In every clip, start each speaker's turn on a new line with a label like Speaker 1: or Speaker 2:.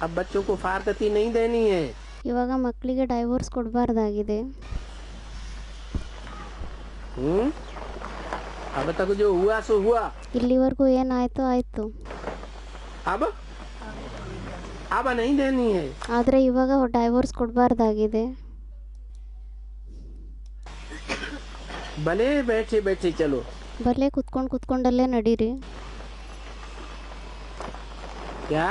Speaker 1: अब बच्चों को फारकती नहीं देनी है।
Speaker 2: ಇವಾಗ ಮಕ್ಕಳಿಗೆ ಡೈವೋರ್ಸ್ ಕೊಡಬಾರ್ದಾಗಿದೆ.
Speaker 1: अब तक जो हुआ सो हुआ।
Speaker 2: ಇಲ್ಲಿವರೆಗೂ ಏನಾಯ್ತು ಆಯ್ತು.
Speaker 1: अब अब नहीं देनी है.
Speaker 2: ಆದರೆ ಇವಾಗ ಡೈವೋರ್ಸ್ ಕೊಡಬಾರ್ದಾಗಿದೆ.
Speaker 1: भले बैठे बैठे चलो.
Speaker 2: ಬರಲೇ ಕುತ್ಕೊಂಡಲ್ಲೇ ನಡೀರಿ.
Speaker 1: क्या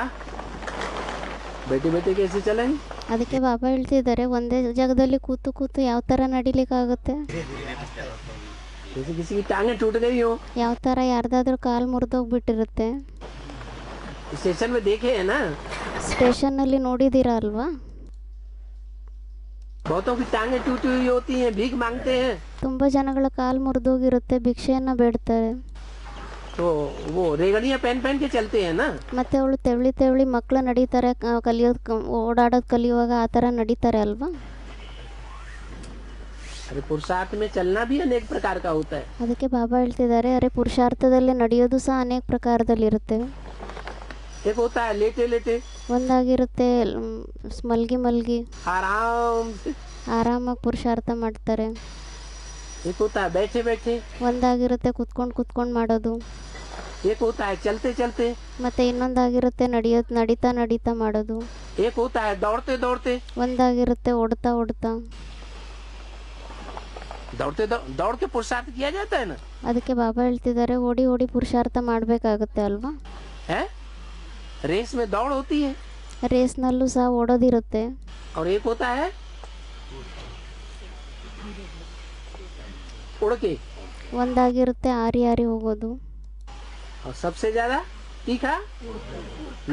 Speaker 1: बैठे बैठे कैसे चलेंगे?
Speaker 2: ಅದಕ್ಕೆ ಬಾಬಾ ಹೇಳ್ತಿದ್ದಾರೆ ಒಂದೇ ಜಾಗದಲ್ಲಿ ಕೂತು ಯಾವ ಥರ ನಡಿಲಿಕ್ಕಾಗುತ್ತೆ.
Speaker 1: जैसे किसी की टांगे टूट गई हो.
Speaker 2: ಯಾವ ಥರ ಯಾರ್ದಾದ್ರೂ ಕಾಲು ಮುರಿದೋಗ್ಬಿಟ್ಟಿರುತ್ತೆ.
Speaker 1: स्टेशन में देखे है ना.
Speaker 2: ಸ್ಟೇಷನ್ನಲ್ಲಿ ನೋಡಿದ್ದೀರಾ ಅಲ್ವಾ.
Speaker 1: बहुतों की टांगे टूटी हुई होती हैं, भीख मांगते हैं.
Speaker 2: ತುಂಬ ಜನಗಳ ಕಾಲು ಮುರಿದೋಗಿರುತ್ತೆ, ಭಿಕ್ಷೆಯನ್ನು ಬೇಡ್ತಾರೆ.
Speaker 1: तो वो रेगड़ियाँ पहन के चलते हैं ना.
Speaker 2: ಮತ್ತೆ ಅವಳು ತೆವಳಿ ಮಕ್ಕಳು ನಡೀತಾರೆ, ಓಡಾಡೋದು ಕಲಿಯುವಾಗ ಆ ಥರ ನಡೀತಾರೆ ಅಲ್ವಾ.
Speaker 1: अरे पुरुषार्थ में चलना भी अनेक प्रकार का होता है.
Speaker 2: ಅದಕ್ಕೆ ಬಾಬಾ ಹೇಳ್ತಿದ್ದಾರೆ ಅರೆ ಪುರುಷಾರ್ಥದಲ್ಲಿ ನಡೆಯೋದು ಸಹ ಅನೇಕ ಪ್ರಕಾರದಲ್ಲಿರುತ್ತೆ.
Speaker 1: एक होता है लेटे लेटे.
Speaker 2: ಒಂದಾಗಿರುತ್ತೆ ಮಲ್ಗಿ
Speaker 1: आराम से.
Speaker 2: ಆರಾಮಾಗಿ ಪುರುಷಾರ್ಥ ಮಾಡ್ತಾರೆ.
Speaker 1: एक होता है बैठे बैठे.
Speaker 2: ಒಂದಾಗಿರುತ್ತೆ ಕುತ್ಕೊಂಡು ಮಾಡೋದು.
Speaker 1: एक होता है चलते चलते.
Speaker 2: ಮತ್ತೆ ಇನ್ನೊಂದಾಗಿರುತ್ತೆ ನಡೀತಾ ಮಾಡೋದು.
Speaker 1: एक होता है दौड़ते दौड़ते.
Speaker 2: ಒಂದಾಗಿರುತ್ತೆ ಓಡ್ತಾ
Speaker 1: दौड़ के पुरुषार्थ किया जाता है ना.
Speaker 2: ಅದಕ್ಕೆ ಬಾಬಾ ಹೇಳ್ತಿದ್ದಾರೆ ಓಡಿ ಪುರುಷಾರ್ಥ ಮಾಡಬೇಕಾಗುತ್ತೆ ಅಲ್ವಾ.
Speaker 1: है रेस में दौड़ होती है.
Speaker 2: ರೇಸ್ನಲ್ಲೂ ಸಹ ಓಡೋದಿರುತ್ತೆ.
Speaker 1: और एक होता है उड़ के.
Speaker 2: ಒಂದಾಗಿರುತ್ತೆ ಆರಿ ಹೋಗೋದು.
Speaker 1: और सबसे ज्यादा तीखा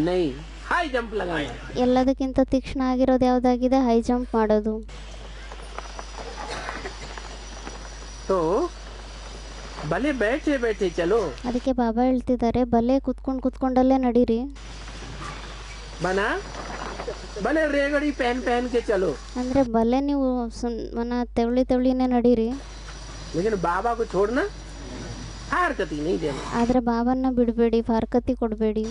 Speaker 1: नहीं हाई जंप लगाना.
Speaker 2: ಎಲ್ಲದಕ್ಕಿಂತ ತೀಕ್ಷ್ಣ ಆಗಿರೋದು ಯಾವುದಾಗಿದೆ, ಹೈ ಜಂಪ್ ಮಾಡೋದು.
Speaker 1: तो भले बैठे बैठे चलो.
Speaker 2: ಅದಕ್ಕೆ ಬಾಬಾ ಹೇಳ್ತಿದ್ದಾರೆ ಭಲೆ ಕುತ್ಕೊಂಡಲ್ಲೇ ನಡೀರಿ.
Speaker 1: बना भले रेगड़ी पहन के चलो.
Speaker 2: ಅಂದರೆ ಭಲೆ ನೀವು ತೆವಳಿನೇ ನಡೀರಿ.
Speaker 1: लेकिन बाबा को छोड़ना हरकती नहीं देना.
Speaker 2: ಆದರೆ ಬಾಬಾನ ಬಿಡಬೇಡಿ, ಫಾರ್ಕತಿ ಕೊಡಬೇಡಿ.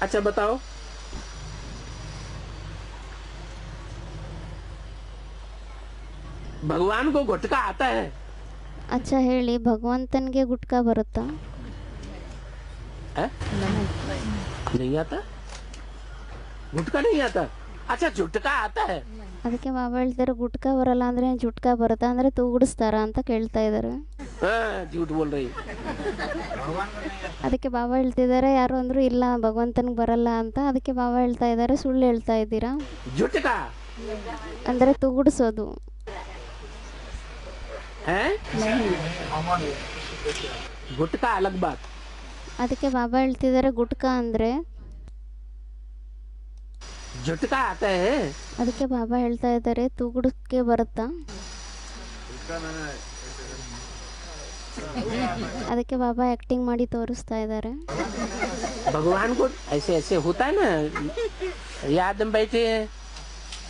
Speaker 1: अच्छा बताओ भगवान को गुटका आता है.
Speaker 2: ಅಚ್ಚಾ ಹೇಳಿ ಭಗವಂತನಿಗೆ ಗುಟ್ಕಾ ಬರುತ್ತಾ?
Speaker 1: नहीं आता. गुटका नहीं आता. अच्छा झुटका आता है.
Speaker 2: ಅದಕ್ಕೆ ಬಾಬಾ ಹೇಳ್ತಾರೆ ಗುಟ್ಕಾ ಬರಲ್ಲ ಅಂದ್ರೆ ಜುಟ್ಕಾ ಬರುತ್ತಾ ಅಂದ್ರೆ ತೂಗುಡಿಸ್ತಾರ ಅಂತ ಕೇಳ್ತಾ ಇದ್ದಾರೆ.
Speaker 1: झूठ बोल रही.
Speaker 2: ಅದಕ್ಕೆ ಬಾಬಾ ಹೇಳ್ತಿದ್ದಾರೆ ಯಾರು ಅಂದ್ರು ಇಲ್ಲ ಭಗವಂತನಿಗೆ ಬರಲ್ಲ ಅಂತ. ಅದಕ್ಕೆ ಬಾಬಾ ಹೇಳ್ತಾ ಇದ್ದಾರೆ ಸುಳ್ಳು ಹೇಳ್ತಾ ಇದ್ದೀರಾ.
Speaker 1: झुटका
Speaker 2: ಅಂದ್ರೆ ತೂಗುಡಿಸೋದು.
Speaker 1: गुटका अलग बात.
Speaker 2: ಅದಕ್ಕೆ ಬಾಬಾ ಹೇಳ್ತಿದ್ದಾರೆ ಗುಟ್ಕಾ ಅಂದ್ರೆ
Speaker 1: झुटका आता है.
Speaker 2: ಅದಕ್ಕೆ ಬಾಬಾ ಹೇಳ್ತಾ ಇದ್ದಾರೆ ತೂಗುಡಕ್ಕೆ ಬರುತ್ತಾ. ಅದಕ್ಕೆ ಬಾಬಾ ಆಕ್ಟಿಂಗ್ ಮಾಡಿ ತೋರಿಸ್ತಾ ಇದ್ದಾರೆ.
Speaker 1: भगवान को ऐसे ऐसे होता है ना, याद में बैठे हैं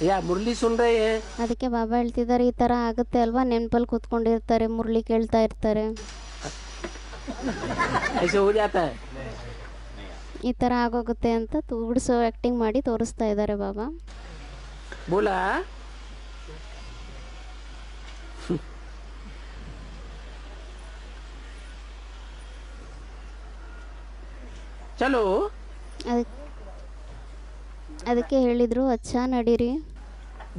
Speaker 1: या मुरली सुन रहे हैं.
Speaker 2: ಅದಕ್ಕೆ ಬಾಬಾ ಹೇಳ್ತಿದ್ದಾರೆ ಈ ತರ ಆಗುತ್ತೆ ಅಲ್ವಾ, ನೆನಪಲ್ಲಿ ಕೂತ್ಕೊಂಡಿರ್ತಾರೆ, ಮುರಳಿ ಕೇಳ್ತಾ ಇರ್ತಾರೆ,
Speaker 1: ऐसे हो जाता है.
Speaker 2: ಈ ತರ ಆಗೋಗುತ್ತೆ ಅಂತ ತೂಗುಡಿಸೋ ಆಕ್ಟಿಂಗ್ ಮಾಡಿ ತೋರಿಸ್ತಾ ಇದ್ದಾರೆ ಬಾಬಾ.
Speaker 1: बोला चलो.
Speaker 2: ಅದಕ್ಕೆ ಹೇಳಿದ್ರು ಅಚ್ಚಾ ನಡೀರಿ.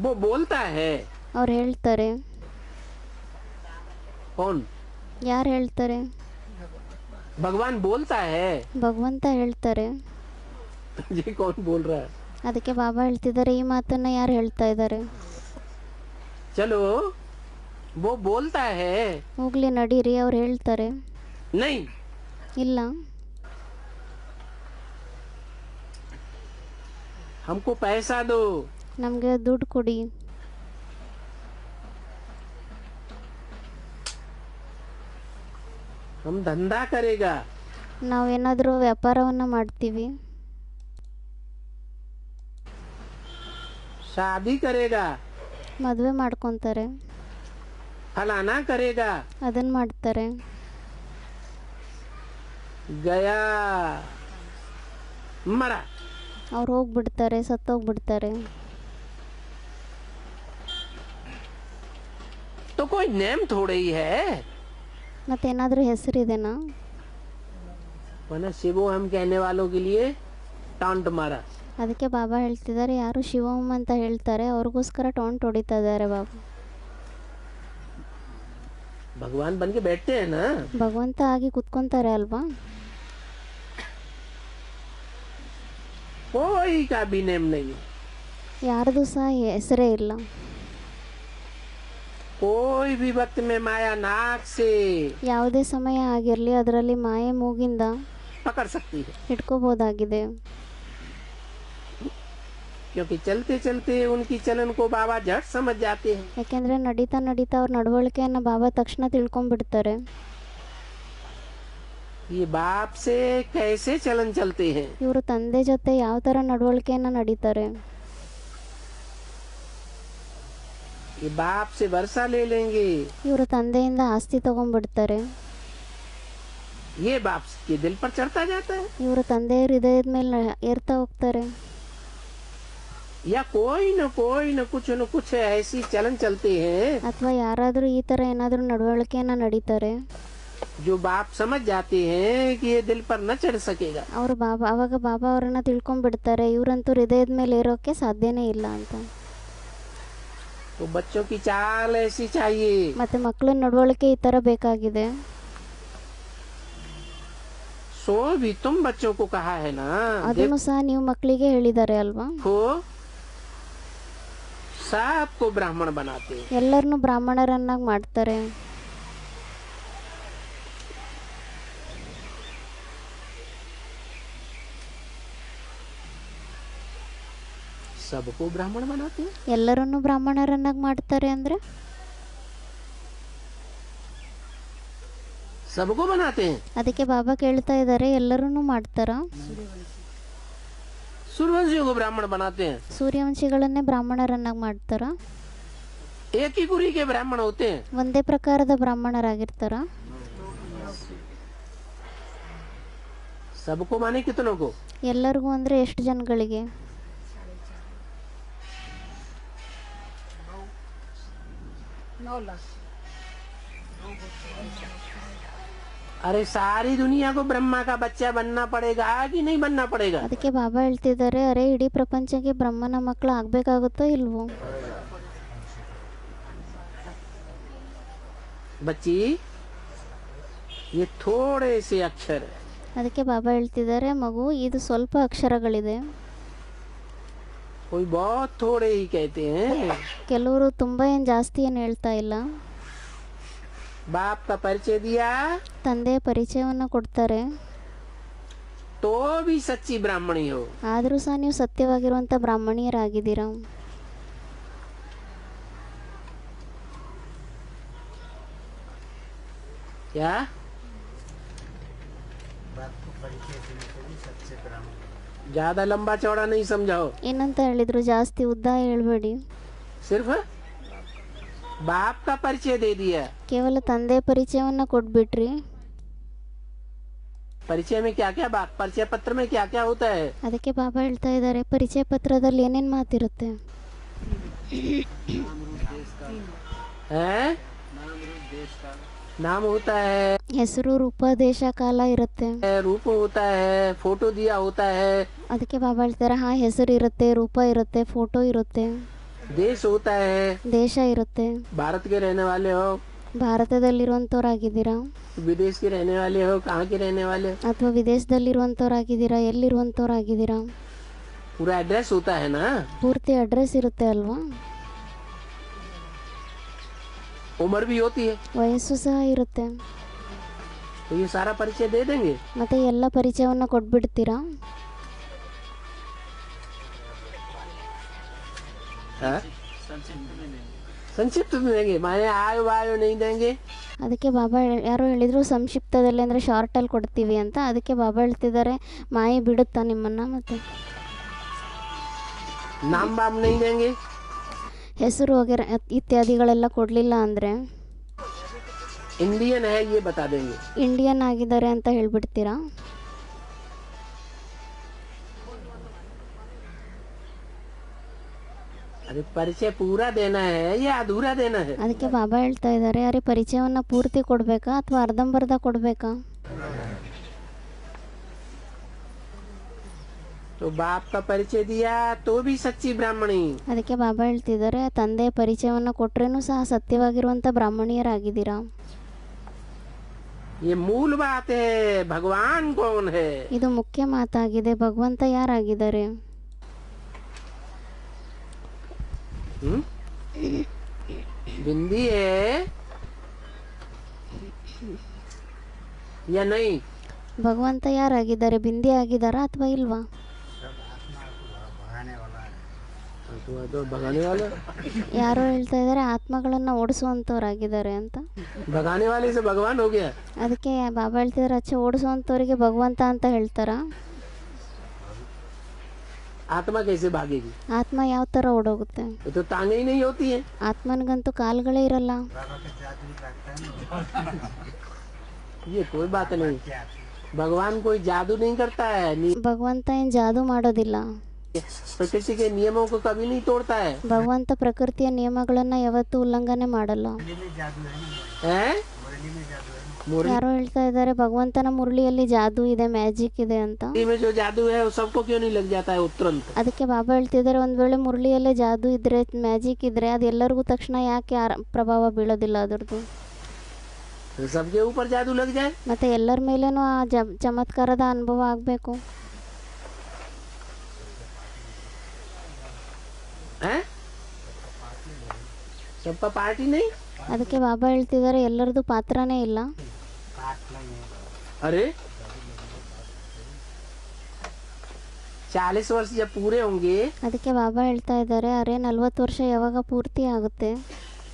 Speaker 1: वो बोलता है.
Speaker 2: ಅವ್ರು ಹೇಳ್ತಾರೆ.
Speaker 1: कौन?
Speaker 2: ಯಾರು ಹೇಳ್ತಾರೆ?
Speaker 1: भगवान बोलता है.
Speaker 2: ಭಗವಂತ ಹೇಳ್ತಾರೆ.
Speaker 1: ये कौन बोल रहा है?
Speaker 2: ಅದಕ್ಕೆ ಬಾಬಾ ಹೇಳ್ತಿದ್ದಾರೆ ಈ ಮಾತನ್ನ ಯಾರು ಹೇಳ್ತಾ ಇದ್ದಾರೆ?
Speaker 1: चलो वो बोलता है.
Speaker 2: ಹೋಗ್ಲಿ ನಡೀರಿ ಅವ್ರು ಹೇಳ್ತಾರೆ.
Speaker 1: नहीं.
Speaker 2: ಇಲ್ಲ
Speaker 1: हमको पैसा दो.
Speaker 2: ನಮಗೆ ದುಡ್ಡು ಕೊಡಿ.
Speaker 1: हम धंधा करेगा.
Speaker 2: ನಾವೇನಾದರೂ ವ್ಯಾಪಾರವನ್ನ ಮಾಡ್ತೀವಿ.
Speaker 1: शादी करेगा.
Speaker 2: ಮದುವೆ ಮಾಡ್ಕೊತಾರೆ.
Speaker 1: फलाना करेगा.
Speaker 2: ಅದನ್ನ ಮಾಡ್ತಾರೆ.
Speaker 1: गया मरा।
Speaker 2: ಅವ್ರು ಹೋಗ್ಬಿಡ್ತಾರೆ, ಸತ್ತೋಗ್ಬಿಡ್ತಾರೆ.
Speaker 1: तो कोई नेम थोड़े ही है।
Speaker 2: ಮತ್ತೇನಾದರೂ ಹೆಸರಿದೆನಾ?
Speaker 1: वरना शिवो हम कहने वालों के लिए टांट मारा।
Speaker 2: ಅದಕ್ಕೆ ಬಾಬಾ ಹೇಳ್ತಿದ್ದಾರೆ, ಯಾರು ಶಿವಮ್ ಅಂತ ಹೇಳ್ತಾರೆ ಅವ್ರಿಗೋಸ್ಕರ ಟೊಂಟ್ ಹೊಡಿತಾ ಇದ್ದಾರೆ ಬಾಬಾ.
Speaker 1: भगवान बन के बैठते हैं ना।
Speaker 2: ಭಗವಂತ ಆಗಿ ಕುತ್ಕೊಂತಾರೆ ಅಲ್ವಾ?
Speaker 1: कोई का भी नेम नहीं।
Speaker 2: ಯಾರ್ದು ಸಹ ಹೆಸರೇ ಇಲ್ಲ.
Speaker 1: कोई भी वक्त में माया नाक से
Speaker 2: ಯಾವುದೇ ಸಮಯ ಆಗಿರಲಿ ಅದರಲ್ಲಿ ಮಾಯೆ ಮೂಗಿಂದ
Speaker 1: पकड़ सकती है,
Speaker 2: ಹಿಡ್ಕೋಬೋದಾಗಿದೆ.
Speaker 1: क्योंकि चलते चलते उनकी चलन को बाबा झट समझ जाते हैं।
Speaker 2: ಯಾಕೆಂದರೆ ನಡೀತಾ ನಡೀತಾ ಅವ್ರ ನಡವಳಿಕೆಯನ್ನು ಬಾಬಾ ತಕ್ಷಣ ತಿಳ್ಕೊಂಡ್ಬಿಡ್ತಾರೆ.
Speaker 1: ये बाप से कैसे चलन चलते हैं।
Speaker 2: ಇವರು ತಂದೆ ಜೊತೆ ಯಾವ ಥರ ನಡವಳಿಕೆಯನ್ನು ನಡೀತಾರೆ.
Speaker 1: ये बाप से वर्षा ले लेंगे,
Speaker 2: ಇವರು ತಂದೆಯಿಂದ ಆಸ್ತಿ ತಗೊಂಡ್ಬಿಡ್ತಾರೆ.
Speaker 1: ये बाप के दिल पर चढ़ता जाता है।
Speaker 2: ಇವರು ತಂದೆಯ ಹೃದಯದ ಮೇಲೆ ಏರ್ತಾ ಹೋಗ್ತಾರೆ.
Speaker 1: या कोई न कुछ ऐसी चलन चलते हैं
Speaker 2: ಅಥವಾ ಯಾರಾದರೂ ಈ ಥರ ಏನಾದರೂ ನಡವಳಿಕೆಯನ್ನು ನಡೀತಾರೆ.
Speaker 1: जो बाप समझ जाते हैं कि ये दिल पर न चढ़ सकेगा।
Speaker 2: ಅವರು ಅವಾಗ ಬಾಬಾ ಅವರನ್ನು ತಿಳ್ಕೊಂಡ್ಬಿಡ್ತಾರೆ, ಇವರಂತೂ ಹೃದಯದ ಮೇಲೆ ಏರೋಕ್ಕೆ ಸಾಧ್ಯನೇ ಇಲ್ಲ ಅಂತ.
Speaker 1: तो बच्चों की चाल ऐसी चाहिए।
Speaker 2: ಮತ್ತೆ ಮಕ್ಕಳ ನಡವಳಿಕೆ ಈ ಥರ ಬೇಕಾಗಿದೆ.
Speaker 1: सो भी तुम बच्चों को कहा है ना,
Speaker 2: ಅದನ್ನು ಸಹ ನೀವು ಮಕ್ಕಳಿಗೆ ಹೇಳಿದ್ದಾರೆ ಅಲ್ವಾ?
Speaker 1: देखो सबको ब्राह्मण बनाते हैं।
Speaker 2: ಎಲ್ಲರನ್ನೂ ಬ್ರಾಹ್ಮಣರನ್ನಾಗಿ ಮಾಡ್ತಾರೆ.
Speaker 1: सबको ब्राह्मण बनाते हैं।
Speaker 2: ಎಲ್ಲರನ್ನೂ ಬ್ರಾಹ್ಮಣರನ್ನಾಗಿ ಮಾಡ್ತಾರೆ ಅಂದರೆ
Speaker 1: सबको बनाते हैं।
Speaker 2: ಅದಕ್ಕೆ ಬಾಬಾ ಕೇಳ್ತಾ ಇದ್ದಾರೆ, ಎಲ್ಲರನ್ನೂ ಮಾಡ್ತಾರಾ?
Speaker 1: सूर्यवंशियों को ब्राह्मण बनाते हैं।
Speaker 2: ಸೂರ್ಯವಂಶಿಗಳನ್ನೇ ಬ್ರಾಹ್ಮಣರನ್ನಾಗಿ ಮಾಡ್ತಾರಾ?
Speaker 1: एक ही गुरी के ब्राह्मण होते हैं।
Speaker 2: ಒಂದೇ ಪ್ರಕಾರದ ಬ್ರಾಹ್ಮಣರಾಗಿರ್ತಾರ?
Speaker 1: सबको माने कितनों को?
Speaker 2: ಎಲ್ಲರಿಗೂ ಅಂದರೆ ಎಷ್ಟು ಜನಗಳಿಗೆ?
Speaker 1: अरे सारी दुनिया को ब्रह्मा का बच्चा बनना पड़ेगा कि नहीं बनना पड़ेगा?
Speaker 2: ಅದಕ್ಕೆ ಬಾಬಾ ಹೇಳ್ತಿದ್ದಾರೆ, ಅರೆ ಇಡೀ ಪ್ರಪಂಚಕ್ಕೆ ಬ್ರಹ್ಮನ ಮಕ್ಕಳು ಆಗ್ಬೇಕಾಗುತ್ತೋ ಇಲ್ವೋ?
Speaker 1: बच्ची ये थोड़े से अक्षर है।
Speaker 2: ಅದಕ್ಕೆ ಬಾಬಾ ಹೇಳ್ತಿದ್ದಾರೆ, ಮಗು ಇದು ಸ್ವಲ್ಪ ಅಕ್ಷರಗಳಿದೆ.
Speaker 1: कोई बहुत थोड़े ही कहते हैं।
Speaker 2: ಕೆಲವರು ತುಂಬ ಏನು ಜಾಸ್ತಿ ಏನು ಹೇಳ್ತಾ ಇಲ್ಲ.
Speaker 1: बाप का परिचय दिया
Speaker 2: ತಂದೆಯ ಪರಿಚಯವನ್ನು ಕೊಡ್ತಾರೆ.
Speaker 1: तो भी सच्ची ब्राह्मणी हो।
Speaker 2: ಆದರೂ ಸಹ ನೀವು ಸತ್ಯವಾಗಿರುವಂಥ ಬ್ರಾಹ್ಮಣಿಯರಾಗಿದ್ದೀರಾ.
Speaker 1: क्या ज्यादा लंबा चौड़ा नहीं समझाओ।
Speaker 2: ಏನಂತ ಹೇಳಿದ್ರು, ಜಾಸ್ತಿ ಉದ್ದ ಹೇಳ್ಬೇಡಿ.
Speaker 1: सिर्फ बाप का परिचय दे दिया।
Speaker 2: ಕೇವಲ ತಂದೆಯ ಪರಿಚಯವನ್ನು ಕೊಟ್ಬಿಟ್ರಿ.
Speaker 1: परिचय में क्या क्या बात, परिचय पत्र में क्या क्या होता है?
Speaker 2: ಅದಕ್ಕೆ ಬಾಬಾ ಹೇಳ್ತಾ ಇದ್ದಾರೆ, ಪರಿಚಯ ಪತ್ರದಲ್ಲಿ ಏನೇನು ಮಾತಿರುತ್ತೆ?
Speaker 1: हैं? नाम होता है,
Speaker 2: ಹೆಸರು, ರೂಪ, ದೇಶ, ಕಾಲ ಇರುತ್ತೆ.
Speaker 1: रूप होता है, फोटो दिया होता है,
Speaker 2: ಅದಕ್ಕೆ ಬಾಬಾ ಹೇಳ್ತಾರೆ, ಹಾ ಹೆಸರು ಇರುತ್ತೆ, ರೂಪ ಇರುತ್ತೆ, ಫೋಟೋ ಇರುತ್ತೆ,
Speaker 1: देश होता है।
Speaker 2: ದೇಶ ಇರುತ್ತೆ.
Speaker 1: भारत के रहने वाले हो,
Speaker 2: ಭಾರತದಲ್ಲಿರುವಂಥವ್ರಾಗಿದ್ದೀರಾ
Speaker 1: विदेश के रहने वाले हो, कहाँ के रहने वाले हो,
Speaker 2: ಅಥವಾ ವಿದೇಶದಲ್ಲಿರುವಂಥವ್ರಾಗಿದ್ದೀರಾ, ಎಲ್ಲಿರುವಂಥವ್ರಾಗಿದ್ದೀರಾ,
Speaker 1: पूरा एड्रेस होता है ना।
Speaker 2: ಪೂರ್ತಿ ಅಡ್ರೆಸ್ ಇರುತ್ತೆ ಅಲ್ವಾ?
Speaker 1: उम्र भी होती है।
Speaker 2: ವಯಸ್ಸು ಸಹ ಇರುತ್ತೆ.
Speaker 1: तो ये सारा परिचय दे देंगे।
Speaker 2: ಮತ್ತೆ ಎಲ್ಲ ಪರಿಚಯವನ್ನು ಕೊಟ್ಬಿಡ್ತೀರಾ?
Speaker 1: हाँ? संक्षिप्त में देंगे, माने आयो वायो नहीं देंगे।
Speaker 2: ಅದಕ್ಕೆ ಬಾಬಾ ಯಾರೋ ಹೇಳಿದರು ಸಂಕ್ಷಿಪ್ತದಲ್ಲಿ ಅಂದರೆ ಶಾರ್ಟಲ್ಲಿ ಕೊಡ್ತೀವಿ ಅಂತ. ಅದಕ್ಕೆ ಬಾಬಾ ಹೇಳ್ತಿದ್ದಾರೆ, ಮಾಯೆ ಬಿಡುತ್ತಾ ನಿಮ್ಮನ್ನು? ಮತ್ತೆ
Speaker 1: नाम वाम नहीं देंगे।
Speaker 2: ಹೆಸರು ವಗೇರೆ ಇತ್ಯಾದಿಗಳೆಲ್ಲ ಕೊಡಲಿಲ್ಲ ಅಂದರೆ
Speaker 1: इंडियन है ये बता देंगे।
Speaker 2: ಇಂಡಿಯನ್ ಆಗಿದ್ದಾರೆ ಅಂತ ಹೇಳ್ಬಿಡ್ತೀರಾ?
Speaker 1: अरे परिचय पूरा देना है या अधूरा देना है?
Speaker 2: ಅದಕ್ಕೆ ಬಾಬಾ ಹೇಳ್ತಾ ಇದ್ದಾರೆ, ಅರೆ ಪರಿಚಯವನ್ನು ಪೂರ್ತಿ ಕೊಡಬೇಕಾ ಅಥವಾ ಅರ್ಧಂಬರ್ಧ ಕೊಡಬೇಕಾ?
Speaker 1: तो बाप का परिचय दिया तो भी सच्ची ब्राह्मणी।
Speaker 2: ಅದಕ್ಕೆ ಬಾಬಾ ಹೇಳ್ತಿದ್ದಾರೆ, ತಂದೆಯ ಪರಿಚಯವನ್ನು ಕೊಟ್ರೇನು ಸಹ ಸತ್ಯವಾಗಿರುವಂಥ ಬ್ರಾಹ್ಮಣಿಯರಾಗಿದ್ದೀರಾ.
Speaker 1: ये मूल बात है, भगवान कौन है?
Speaker 2: ಇದು ಮುಖ್ಯ ಮಾತಾಗಿದೆ, ಭಗವಂತ ಯಾರಾಗಿದ್ದಾರೆ.
Speaker 1: बिंदी है या नहीं?
Speaker 2: ಭಗವಂತ ಯಾರಾಗಿದ್ದಾರೆ, ಬಿಂದಿ ಆಗಿದ್ದಾರಾ ಅಥವಾ ಇಲ್ವಾ?
Speaker 1: तो भगाने वाले,
Speaker 2: ಯಾರೋ ಹೇಳ್ತಾ ಇದ್ದಾರೆ ಆತ್ಮಗಳನ್ನು ಓಡಿಸುವಂಥವ್ರಾಗಿದ್ದಾರೆ ಅಂತ.
Speaker 1: भगाने वाले से भगवान हो गया।
Speaker 2: ಅದಕ್ಕೆ ಬಾಬಾ ಹೇಳ್ತಿದ್ದಾರೆ, ಅಚ್ಚ ಓಡಿಸುವಂಥವ್ರಿಗೆ ಭಗವಂತ ಅಂತ ಹೇಳ್ತಾರಾ?
Speaker 1: आत्मा कैसे भागेगी?
Speaker 2: ಆತ್ಮ ಯಾವ ಥರ ಓಡೋಗುತ್ತೆ?
Speaker 1: ये तो टांगे ही नहीं होती है।
Speaker 2: ಆತ್ಮನಿಗಂತೂ ಕಾಲುಗಳೇ ಇರಲ್ಲ.
Speaker 1: ये कोई बात नहीं, भगवान कोई जादू नहीं करता है,
Speaker 2: ಭಗವಂತ ಏನು ಜಾದೂ ಮಾಡೋದಿಲ್ಲ.
Speaker 1: प्रकृति के नियमों को कभी नहीं तोड़ता है।
Speaker 2: ಭಗವಂತ ಪ್ರಕೃತಿಯ ನಿಯಮಗಳನ್ನು ಯಾವತ್ತೂ ಉಲ್ಲಂಘನೆ ಮಾಡಲ್ಲ.
Speaker 1: हैं?
Speaker 2: ಯಾರೋ ಹೇಳ್ತಾ ಇದ್ದಾರೆ ಭಗವಂತನ ಮುರಳಿಯಲ್ಲಿ ಜಾದೂ ಇದೆ, ಮ್ಯಾಜಿಕ್ ಇದೆ ಅಂತ.
Speaker 1: मुरली में जो जादू है वो सबको क्यों नहीं लग जाता है तुरंत?
Speaker 2: ಅದಕ್ಕೆ ಬಾಬಾ ಹೇಳ್ತಿದ್ದಾರೆ, ಒಂದು ವೇಳೆ ಮುರಳಿಯಲ್ಲೇ ಜಾದೂ ಇದ್ರೆ, ಮ್ಯಾಜಿಕ್ ಇದ್ರೆ, ಅದು ಎಲ್ಲರಿಗೂ ತಕ್ಷಣ ಯಾಕೆ ಪ್ರಭಾವ ಬೀಳೋದಿಲ್ಲ ಅದರದ್ದು?
Speaker 1: तो सबके ऊपर जादू लग जाए।
Speaker 2: ಮತ್ತೆ ಎಲ್ಲರ ಮೇಲೇನೂ ಆ ಚಮತ್ಕಾರದ ಅನುಭವ ಆಗಬೇಕು.
Speaker 1: हैं? सबका पार्टी नहीं?
Speaker 2: ಅದಕ್ಕೆ ಬಾಬಾ ಹೇಳ್ತಿದ್ದಾರೆ, ಎಲ್ಲರದು ಪಾತ್ರನೇ ಇಲ್ಲ.
Speaker 1: अरे 40 वर्ष जब पूरे होंगे
Speaker 2: ಅದಕ್ಕೆ ಬಾಬಾ ಹೇಳ್ತಾ ಇದ್ದಾರೆ, ಅರೆ 40 ವರ್ಷ ಯಾವಾಗ ಪೂರ್ತಿ ಆಗುತ್ತೆ,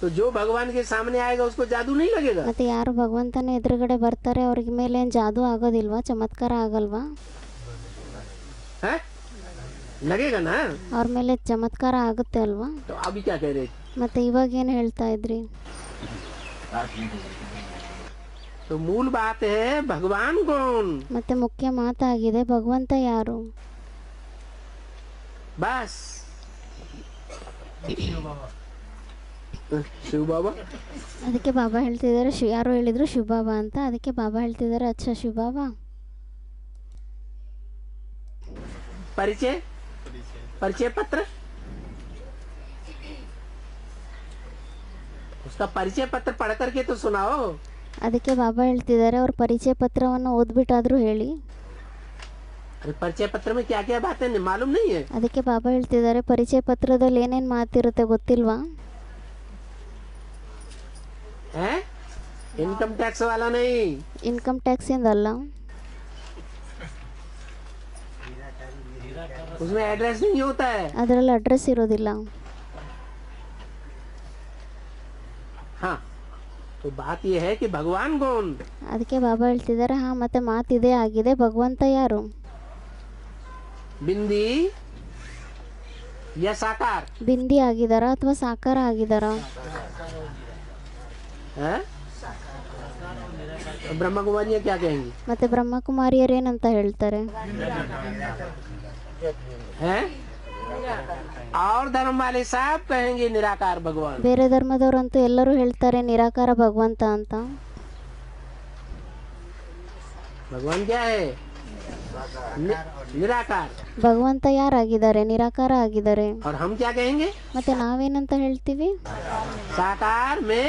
Speaker 1: तो जो भगवान के सामने आएगा उसको जादू नहीं लगेगा?
Speaker 2: ಮತ್ತೆ ಯಾರು ಭಗವಂತನ ಎದುರುಗಡೆ ಬರ್ತಾರೆ ಅವ್ರಿಗೆ ಮೇಲೆ ಏನು ಜಾದೂ ಆಗೋದಿಲ್ವಾ, ಚಮತ್ಕಾರ ಆಗಲ್ವಾ?
Speaker 1: हैं? लगेगा ना?
Speaker 2: ಅವ್ರ ಮೇಲೆ ಚಮತ್ಕಾರ ಆಗುತ್ತೆ ಅಲ್ವಾ?
Speaker 1: तो अभी क्या कह रहे थे?
Speaker 2: ಮತ್ತೆ ಇವಾಗ ಏನು ಹೇಳ್ತಾ ಇದ್ರಿ?
Speaker 1: तो मूल बात है, भगवान कौन?
Speaker 2: ಮತ್ತೆ ಮುಖ್ಯ ಮಾತಾಗಿದೆ, ಭಗವಂತ ಯಾರು?
Speaker 1: बस शिव बाबा।
Speaker 2: ಅದಕ್ಕೆ ಬಾಬಾ ಹೇಳ್ತಿದ್ದಾರೆ, ಯಾರು ಹೇಳಿದ್ರು ಶಿವಬಾಬಾ ಅಂತ. ಅದಕ್ಕೆ ಬಾಬಾ ಹೇಳ್ತಿದ್ದಾರೆ, ಅಚ್ಚಾ ಶಿವಬಾಬಾ.
Speaker 1: परिचय, परिचय पत्र, उसका परिचय पत्र पढ़ करके तो सुनाओ।
Speaker 2: ಅದಕ್ಕೆ ಬಾಬಾ ಹೇಳ್ತಿದ್ದಾರೆ, ಅವ್ರ ಪರಿಚಯ ಪತ್ರವನ್ನು ಓದ್ಬಿಟ್ಟಾದ್ರೂ ಹೇಳಿ.
Speaker 1: अरे परिचय पत्र में क्या क्या बातें मालूम नहीं है?
Speaker 2: ಅದಕ್ಕೆ ಬಾಬಾ ಹೇಳ್ತಿದ್ದಾರೆ, ಪರಿಚಯ ಪತ್ರದಲ್ಲಿ ಏನೇನು ಮಾತಿರುತ್ತೆ ಗೊತ್ತಿಲ್ವಾ?
Speaker 1: हैं? इनकम टैक्स वाला नहीं,
Speaker 2: ಇನ್ಕಮ್ ಟ್ಯಾಕ್ಸ್ ಇಂದಲ್ಲ,
Speaker 1: उसमें एड्रेस नहीं होता है।
Speaker 2: ಅದರಲ್ಲಿ ಅಡ್ರೆಸ್ ಇರೋದಿಲ್ಲ.
Speaker 1: हाँ, तो बात ये है कि भगवान कौन?
Speaker 2: ಅದಕ್ಕೆ ಬಾಬಾ ಹೇಳ್ತಿದ್ದಾರೆ, ಹಾಂ ಮತ್ತೆ ಮಾತಿದೆ ಆಗಿದೆ, ಭಗವಂತ ಯಾರು?
Speaker 1: बिंदी या साकार?
Speaker 2: ಬಿಂದಿ ಆಗಿದಾರಾ ಅಥವಾ ಸಾಕಾರ ಆಗಿದಾರಾ?
Speaker 1: हैं? ब्रह्मा कुमारियाँ क्या कहेंगी?
Speaker 2: ಮತ್ತೆ ಬ್ರಹ್ಮಕುಮಾರಿಯರು ಏನಂತ ಹೇಳ್ತಾರೆ?
Speaker 1: हैं? और धर्म वाले सब कहेंगे निराकार भगवान।
Speaker 2: ಬೇರೆ ಧರ್ಮದವರಂತೂ ಎಲ್ಲರೂ ಹೇಳ್ತಾರೆ ನಿರಾಕಾರ ಭಗವಂತ ಅಂತ.
Speaker 1: भगवान क्या है? निराकार।
Speaker 2: ಭಗವಂತ ಯಾರಾಗಿದ್ದಾರೆ? ನಿರಾಕಾರ ಆಗಿದ್ದಾರೆ.
Speaker 1: और हम क्या कहेंगे?
Speaker 2: ಮತ್ತೆ ನಾವೇನಂತ ಹೇಳ್ತೀವಿ?
Speaker 1: साकार में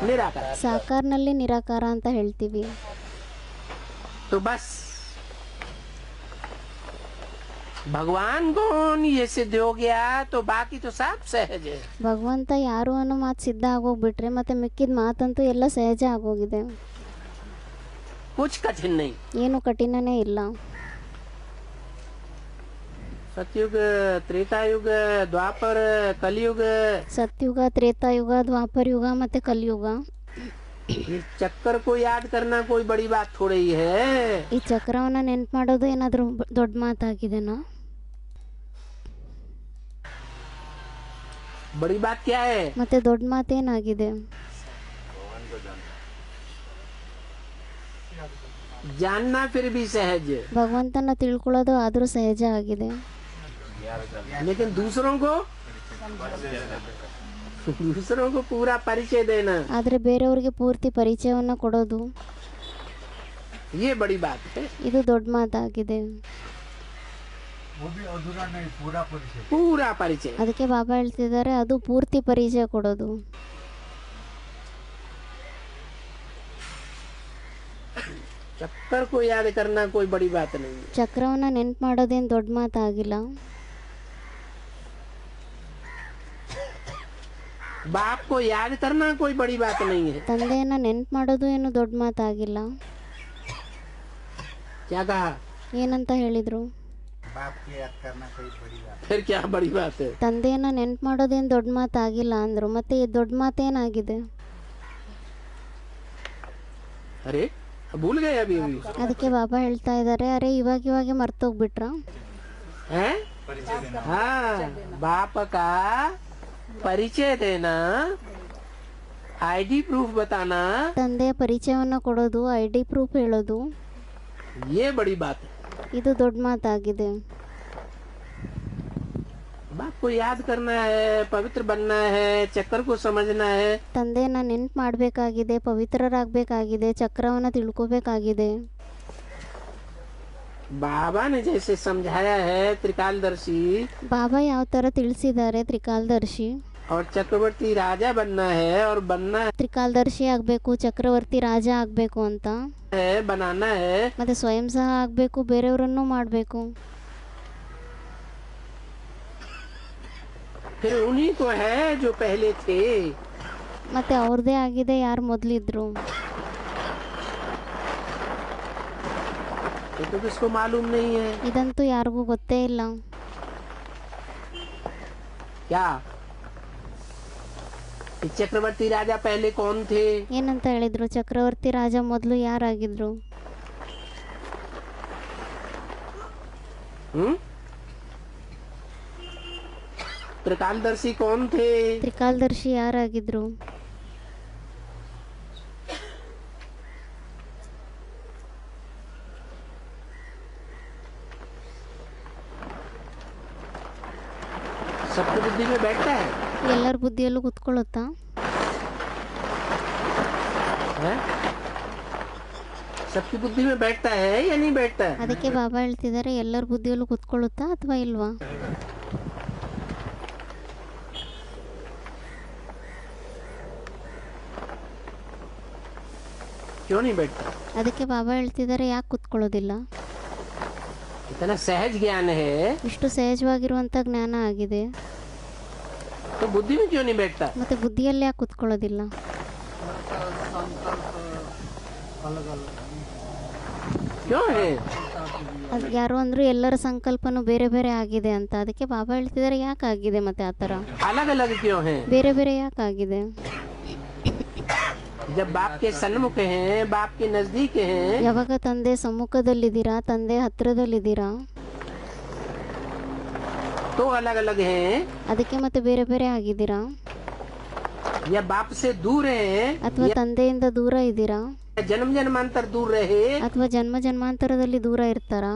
Speaker 1: निराकार।
Speaker 2: ಸಾಕಾರ್ನಲ್ಲಿ ನಿರಾಕಾರ ಅಂತ ಹೇಳ್ತೀವಿ.
Speaker 1: तो बस भगवान कौन ये सिद्ध हो गया तो बाकी तो सब सहज है।
Speaker 2: ಭಗವಂತ ಯಾರು ಅನ್ನೋ ಮಾತು ಸಿದ್ಧ ಆಗೋಗ್ಬಿಟ್ರೆ ಮತ್ತೆ ಮಿಕ್ಕಿದ ಮಾತಂತೂ ಎಲ್ಲ ಸಹಜ ಆಗೋಗಿದೆ,
Speaker 1: कुछ कठिन नहीं।
Speaker 2: ಏನು ಕಠಿಣನೇ ಇಲ್ಲ.
Speaker 1: सतयुग, त्रेता युग, द्वापर, कलयुग,
Speaker 2: ಸತ್ಯುಗ, ತ್ರೇತಾಯುಗ, ದ್ವಾಪರ ಯುಗ ಮತ್ತೆ ಕಲಿಯುಗ.
Speaker 1: ये चक्कर को याद करना कोई बड़ी बात थोड़ी ही है।
Speaker 2: ಈ ಚಕ್ರವನ್ನ ನೆನ್ಪು ಮಾಡೋದು ಏನಾದರೂ ದೊಡ್ಡ ಮಾತಾಗಿದೆನಾ?
Speaker 1: बड़ी बात क्या है?
Speaker 2: ಮತ್ತೆ ದೊಡ್ಡ ಮಾತೇನಾಗಿದೆ?
Speaker 1: जानना फिर भी सहज,
Speaker 2: ಭಗವಂತನ ತಿಳ್ಕೊಳ್ಳೋದು ಆದರೂ ಸಹಜ ಆಗಿದೆ.
Speaker 1: लेकिन दूसरों को दूसरों को पूरा परिचय देना,
Speaker 2: ಆದರೆ ಬೇರೆಯವ್ರಿಗೆ ಪೂರ್ತಿ ಪರಿಚಯವನ್ನು ಕೊಡೋದು,
Speaker 1: ये बड़ी बात है।
Speaker 2: ಇದು ದೊಡ್ಡ ಮಾತಾಗಿದೆ.
Speaker 3: वो भी अधूरा नहीं, पूरा परिचय।
Speaker 1: पूरा परिचय।
Speaker 2: ಅದಕ್ಕೆ ಬಾಬಾ ಹೇಳ್ತಿದ್ದಾರೆ ಅದು ಪೂರ್ತಿ ಪರಿಚಯ ಕೊಡೋದು.
Speaker 1: चक्कर को याद करना कोई बड़ी बात नहीं है।
Speaker 2: ಚಕ್ರವನ್ನು ನೆನ್ಪು ಮಾಡೋದೇನು ದೊಡ್ಡ ಮಾತಾಗಿಲ್ಲ.
Speaker 1: बाप को याद करना कोई बड़ी बात नहीं है।
Speaker 2: ತಂದೆಯನ್ನ ನೆನ್ಪು ಮಾಡೋದು ಏನು ದೊಡ್ಡ ಮಾತಾಗಿಲ್ಲ.
Speaker 1: क्या कहा?
Speaker 2: ಏನಂತ ಹೇಳಿದ್ರು?
Speaker 3: बाप की याद करना कोई बड़ी बात।
Speaker 1: फिर क्या बड़ी बात है?
Speaker 2: ತಂದೆಯನ್ನ ನೆನ್ಪು ಮಾಡೋದೇನು ದೊಡ್ಡ ಮಾತಾಗಿಲ್ಲ ಅಂದ್ರು. ಮತ್ತೆ ಈ ದೊಡ್ಡ ಮಾತೇನಾಗಿದೆ?
Speaker 1: अरे भूल गए अभी अभी
Speaker 2: ಅದಕ್ಕೆ ಬಾಬಾ ಹೇಳ್ತಾ ಇದ್ದಾರೆ, ಅರೆ ಇವಾಗೆ ಮರ್ತೋಗ್ಬಿಟ್ರ?
Speaker 1: हैं? हाँ, बाप का परिचय देना, आईडी प्रूफ बताना,
Speaker 2: ತಂದೆಯ ಪರಿಚಯವನ್ನು ಕೊಡೋದು, ID ಪ್ರೂಫ್ ಹೇಳೋದು,
Speaker 1: ये बड़ी बात है।
Speaker 2: ಇದು ದೊಡ್ಡ ಮಾತಾಗಿದೆ.
Speaker 1: बाप को याद करना है, पवित्र बनना है, चक्कर को समझना है।
Speaker 2: ತಂದೆಯನ್ನ ನೆನ್ಪು ಮಾಡಬೇಕಾಗಿದೆ, ಪವಿತ್ರರಾಗಬೇಕಾಗಿದೆ, ಚಕ್ರವನ್ನು ತಿಳ್ಕೋಬೇಕಾಗಿದೆ.
Speaker 1: बाबा ने जैसे समझाया है त्रिकालदर्शी,
Speaker 2: ಬಾಬಾ ಯಾವ ಥರ ತಿಳಿಸಿದ್ದಾರೆ ತ್ರಿಕಾಲದರ್ಶಿ,
Speaker 1: और चक्रवर्ती राजा बनना है, और बनना
Speaker 2: ತ್ರಿಕಾಲದರ್ಶಿ ಆಗಬೇಕು, ಚಕ್ರವರ್ತಿ ರಾಜ ಆಗಬೇಕು ಅಂತ,
Speaker 1: है, बनाना है।
Speaker 2: ಮತ್ತೆ ಸ್ವಯಂ ಸಹ ಆಗಬೇಕು, ಬೇರೆಯವರನ್ನು ಮಾಡಬೇಕು.
Speaker 1: फिर उन्हीं को है जो पहले थे।
Speaker 2: ಮತ್ತೆ ಅವ್ರದ್ದೇ ಆಗಿದೆ ಯಾರು ಮೊದಲಿದ್ರು.
Speaker 1: ये तो किसको मालूम नहीं है।
Speaker 2: ಇದಂತೂ ಯಾರಿಗೂ ಗೊತ್ತೇ ಇಲ್ಲ.
Speaker 1: क्या ये चक्रवर्ती राजा पहले कौन थे?
Speaker 2: ಏನಂತ ಹೇಳಿದ್ರು? ಚಕ್ರವರ್ತಿ ರಾಜ ಮೊದಲು ಯಾರಾಗಿದ್ರು?
Speaker 1: त्रिकालदर्शी कौन थे?
Speaker 2: ತ್ರಿಕಾಲದರ್ಶಿ ಯಾರಾಗಿದ್ರು?
Speaker 1: सबकी बुद्धि में बैठता है,
Speaker 2: ಎಲ್ಲರ ಬುದ್ಧಿಯಲ್ಲೂ ಕುತ್ಕೊಳ್ಳುತ್ತಾ?
Speaker 1: हैं? सबकी बुद्धि में बैठता है या नहीं बैठता है?
Speaker 2: ಅದಕ್ಕೆ ಬಾಬಾ ಹೇಳ್ತಿದ್ದಾರೆ, ಎಲ್ಲರ ಬುದ್ಧಿಯಲ್ಲೂ ಕುತ್ಕೊಳ್ಳುತ್ತಾ ಅಥವಾ ಇಲ್ವಾ?
Speaker 1: क्यों नहीं बैठता?
Speaker 2: ಅದಕ್ಕೆ ಬಾಬಾ ಹೇಳ್ತಿದ್ದಾರೆ, ಯಾಕೆ ಕುತ್ಕೊಳ್ಳೋದಿಲ್ಲ?
Speaker 1: इतना सहज ज्ञान है
Speaker 2: ಇಷ್ಟು ಸಹಜವಾಗಿರುವಂಥ ಜ್ಞಾನ ಆಗಿದೆ,
Speaker 1: तो बुद्धि में क्यों नहीं बैठता?
Speaker 2: ಮತ್ತೆ ಬುದ್ಧಿಯಲ್ಲಿ ಯಾಕೆ ಕುತ್ಕೊಳ್ಳೋದಿಲ್ಲ?
Speaker 1: क्यों है?
Speaker 2: ಅದು ಯಾರೋ ಅಂದ್ರು ಎಲ್ಲರ ಸಂಕಲ್ಪನೂ ಬೇರೆ ಬೇರೆ ಆಗಿದೆ ಅಂತ. ಅದಕ್ಕೆ ಬಾಬಾ ಹೇಳ್ತಿದ್ದಾರೆ, ಯಾಕೆ ಆಗಿದೆ ಮತ್ತೆ ಆ ಥರ?
Speaker 1: अलग अलग क्यों है?
Speaker 2: ಬೇರೆ ಬೇರೆ ಯಾಕೆ ಆಗಿದೆ?
Speaker 1: जब बाप के सन्मुख हैं, बाप के नजदीक हैं,
Speaker 2: ಯಾವಾಗ ತಂದೆ ಸಮ್ಮುಖದಲ್ಲಿದ್ದೀರಾ, ತಂದೆ ಹತ್ರದಲ್ಲಿದ್ದೀರಾ,
Speaker 1: तो अलग अलग हैं।
Speaker 2: ಅದಕ್ಕೆ ಮತ್ತೆ ಬೇರೆ ಬೇರೆ ಆಗಿದ್ದೀರಾ?
Speaker 1: या बाप से दूर हैं,
Speaker 2: ಅಥವಾ ತಂದೆಯಿಂದ ದೂರ ಇದ್ದೀರಾ,
Speaker 1: या जन्म जन्मांतर दूर रहे,
Speaker 2: ಅಥವಾ ಜನ್ಮ ಜನ್ಮಾಂತರದಲ್ಲಿ ದೂರ ಇರ್ತಾರಾ?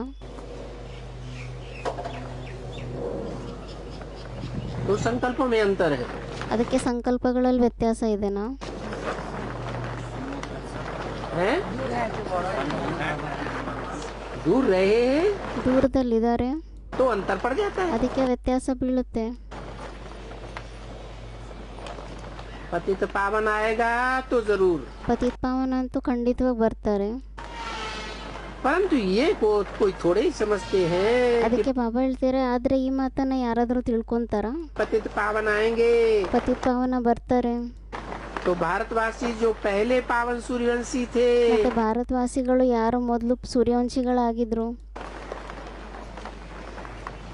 Speaker 1: तो संकल्पों में अंतर है।
Speaker 2: ಅದಕ್ಕೆ ಸಂಕಲ್ಪಗಳಲ್ಲಿ ವ್ಯತ್ಯಾಸ ಇದೆನಾ?
Speaker 1: हैं? दूर रहे हैं,
Speaker 2: ದೂರದಲ್ಲಿದ್ದಾರೆ,
Speaker 1: तो अंतर पड़ जाता है।
Speaker 2: ಅದಕ್ಕೆ ವ್ಯತ್ಯಾಸ ಬೀಳುತ್ತೆ.
Speaker 1: पतित पावन आएगा तो जरूर,
Speaker 2: ಪತಿತ್ ಪಾವನ ಅಂತೂ ಖಂಡಿತವಾಗಿ ಬರ್ತಾರೆ.
Speaker 1: परंतु ये कोई थोड़े ही समझते हैं कि
Speaker 2: ಅದಕ್ಕೆ ಬಾಬಾ ಹೇಳ್ತಾರೆ, ಆದ್ರೆ ಈ ಮಾತನ್ನ ಯಾರಾದರೂ ತಿಳ್ಕೊಂತಾರ?
Speaker 1: पतित पावन आएंगे
Speaker 2: ಪತಿತ್ ಪಾವನ ಬರ್ತಾರೆ.
Speaker 1: तो भारतवासी जो पहले पावन सूर्यवंशी थे,
Speaker 2: ಮತ್ತೆ ಭಾರತವಾಸಿಗಳು ಯಾರು ಮೊದಲು ಸೂರ್ಯವಂಶಿಗಳಾಗಿದ್ರು,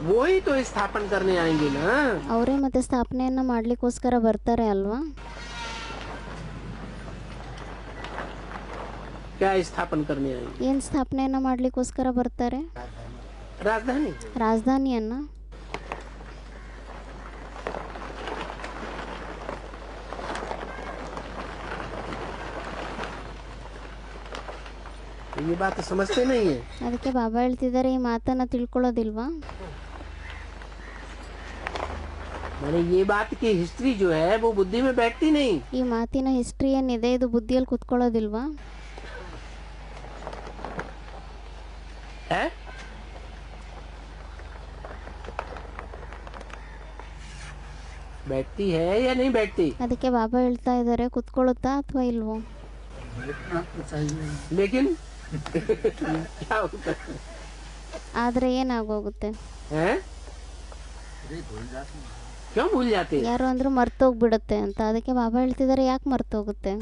Speaker 1: वो ही तो स्थापन करने आएंगे ना।
Speaker 2: ಅವರೇ ಮತ್ತೆ ಸ್ಥಾಪನೆಯನ್ನ ಮಾಡ್ಲಿಕ್ಕೋಸ್ಕರ ಬರ್ತಾರೆ ಅಲ್ವಾ?
Speaker 1: क्या स्थापन करने आएंगे?
Speaker 2: ಏನ್ ಸ್ಥಾಪನೆಯನ್ನ ಮಾಡ್ಲಿಕ್ಕೋಸ್ಕರ ಬರ್ತಾರೆ?
Speaker 1: राजधानी।
Speaker 2: ರಾಜಧಾನಿಯನ್ನ.
Speaker 1: ये बात समझते नहीं है।
Speaker 2: ಅದಕ್ಕೆ ಬಾಬಾ ಹೇಳ್ತಿದ್ದಾರೆ, ಈ ಮಾತನ್ನ ತಿಳ್ಕೊಳ್ಳೋದಿಲ್ವಾ?
Speaker 1: मैंने ये बात की हिस्ट्री जो है वो बुद्धि में बैठती नहीं।
Speaker 2: ಈ ಮಾತಿನ ಹಿಸ್ಟ್ರಿ ಏನಿದೆ ಇದು ಬುದ್ಧಿಯಲ್ಲಿ ಕುತ್ಕೊಳ್ಳೋದಿಲ್ವಾ?
Speaker 1: है बैठती है या नहीं बैठती?
Speaker 2: ಅದಕ್ಕೆ ಬಾಬಾ ಹೇಳ್ತಾ ಇದ್ದಾರೆ ಕುತ್ಕೊಳ್ಳುತ್ತಾ ಅಥವಾ ಇಲ್ವೋ?
Speaker 3: बैठना तो चाहिए।
Speaker 1: लेकिन क्या होता है?
Speaker 2: ಆದರೆ ಏನಾಗೋಗುತ್ತೆ?
Speaker 1: हैं?
Speaker 3: अरे भूल जाते हैं।
Speaker 1: क्यों भूल जाते हैं?
Speaker 2: ಯಾರು ಅಂದರೂ ಮರ್ತೋಗ್ಬಿಡುತ್ತೆ ಅಂತ. ಅದಕ್ಕೆ ಬಾಬಾ ಹೇಳ್ತಿದ್ದಾರೆ ಯಾಕೆ ಮರ್ತೋಗುತ್ತೆ?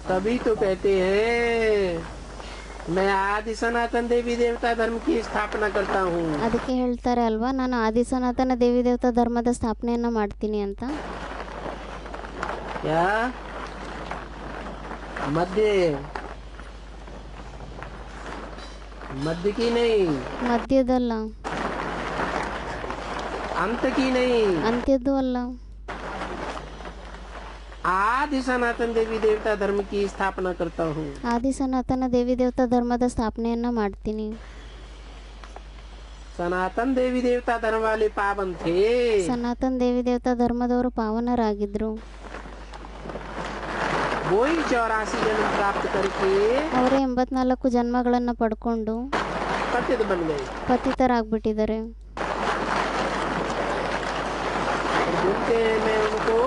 Speaker 1: तभी तो कहते हैं मैं आदि सनातन देवी देवता धर्म की स्थापना करता हूँ।
Speaker 2: ಅದಕ್ಕೆ ಹೇಳ್ತಾರೆ ಅಲ್ವಾ ನಾನು ಆದಿ ಸನಾತನ ದೇವಿ ದೇವತಾ ಧರ್ಮದ ಸ್ಥಾಪನೆಯನ್ನು ಮಾಡ್ತೀನಿ ಅಂತ.
Speaker 1: क्या मध्य मध्य की नहीं,
Speaker 2: ಮಧ್ಯದಲ್ಲ,
Speaker 1: अंत की नहीं,
Speaker 2: ಅಂತ್ಯದ್ದು ಅಲ್ಲ,
Speaker 1: आदि सनातन देवी देवता धर्म की स्थापना करता हूँ।
Speaker 2: ಆದಿ ಸನಾತನ ದೇವಿ ದೇವತಾ ಧರ್ಮದ ಸ್ಥಾಪನೆಯನ್ನು ಮಾಡ್ತೀನಿ.
Speaker 1: सनातन देवी देवता धर्म वाले पावन थे,
Speaker 2: ಸನಾತನ ದೇವಿ ದೇವತಾ ಧರ್ಮದವರು ಪಾವನರಾಗಿದ್ರು.
Speaker 1: वही 84 जन्म प्राप्त करके
Speaker 2: ಅವರೇ 84 ಜನ್ಮಗಳನ್ನು ಪಡ್ಕೊಂಡು
Speaker 1: पतित बन गए।
Speaker 2: ಪತಿತರಾಗ್ಬಿಟ್ಟಿದ್ದಾರೆ.
Speaker 1: और बोलते हैं मैं उनको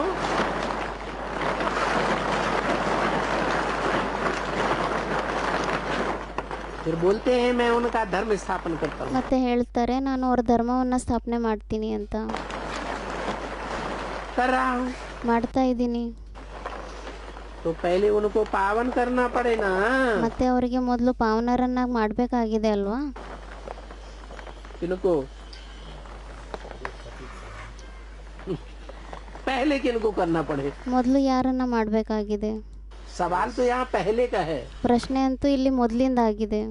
Speaker 1: फिर बोलते हैं मैं उनका धर्म स्थापन करता हूँ।
Speaker 2: ಮತ್ತೆ ಹೇಳ್ತಾರೆ ನಾನು ಅವ್ರ ಧರ್ಮವನ್ನು ಸ್ಥಾಪನೆ ಮಾಡ್ತೀನಿ ಅಂತ.
Speaker 1: कर रहा हूँ
Speaker 2: ಮಾಡ್ತಾ ಇದ್ದೀನಿ.
Speaker 1: तो पहले उनको पावन करना पड़े ना।
Speaker 2: ಮತ್ತೆ ಅವರಿಗೆ ಮೊದಲು ಪಾವನರನ್ನಾಗಿ ಮಾಡಬೇಕಾಗಿದೆ ಅಲ್ವಾ?
Speaker 1: किनको पहले किनको करना पड़े?
Speaker 2: ಮೊದಲು ಯಾರನ್ನ ಮಾಡಬೇಕಾಗಿದೆ?
Speaker 1: सवाल तो यहाँ पहले का है।
Speaker 2: ಪ್ರಶ್ನೆ ಅಂತೂ ಇಲ್ಲಿ ಮೊದಲಿಂದ ಆಗಿದೆ.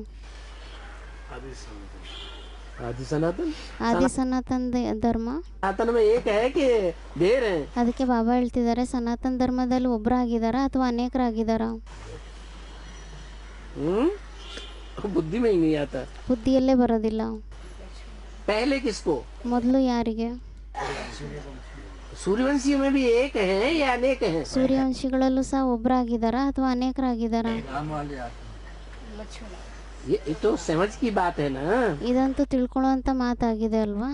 Speaker 1: आदि सनातन
Speaker 2: ಆದಿ ಸನಾತನ ಧರ್ಮ.
Speaker 1: सनातन में एक है कि ढेर है?
Speaker 2: ಅದಕ್ಕೆ ಬಾಬಾ ಹೇಳ್ತಿದ್ದಾರೆ ಸನಾತನ ಧರ್ಮದಲ್ಲಿ ಒಬ್ಬರಾಗಿದ್ದಾರಾ ಅಥವಾ ಅನೇಕರಾಗಿದ್ದಾರಾ?
Speaker 1: बुद्धि में ही नहीं आता।
Speaker 2: ಬುದ್ಧಿಯಲ್ಲೇ ಬರೋದಿಲ್ಲ.
Speaker 1: पहले किसको?
Speaker 2: ಮೊದಲು ಯಾರಿಗೆ?
Speaker 1: सूर्यवंशी में भी एक है या अनेक हैं?
Speaker 2: ಸೂರ್ಯವಂಶಿಗಳಲ್ಲೂ ಸಹ ಒಬ್ಬರಾಗಿದ್ದಾರಾ ಅಥವಾ ಅನೇಕರಾಗಿದ್ದಾರಾ?
Speaker 3: नाम वाले आते हैं।
Speaker 1: ये तो समझ की बात है ना
Speaker 2: ಇದಂತೂ ತಿಳ್ಕೊಳ್ಳೋಂಥ ಮಾತಾಗಿದೆ ಅಲ್ವಾ?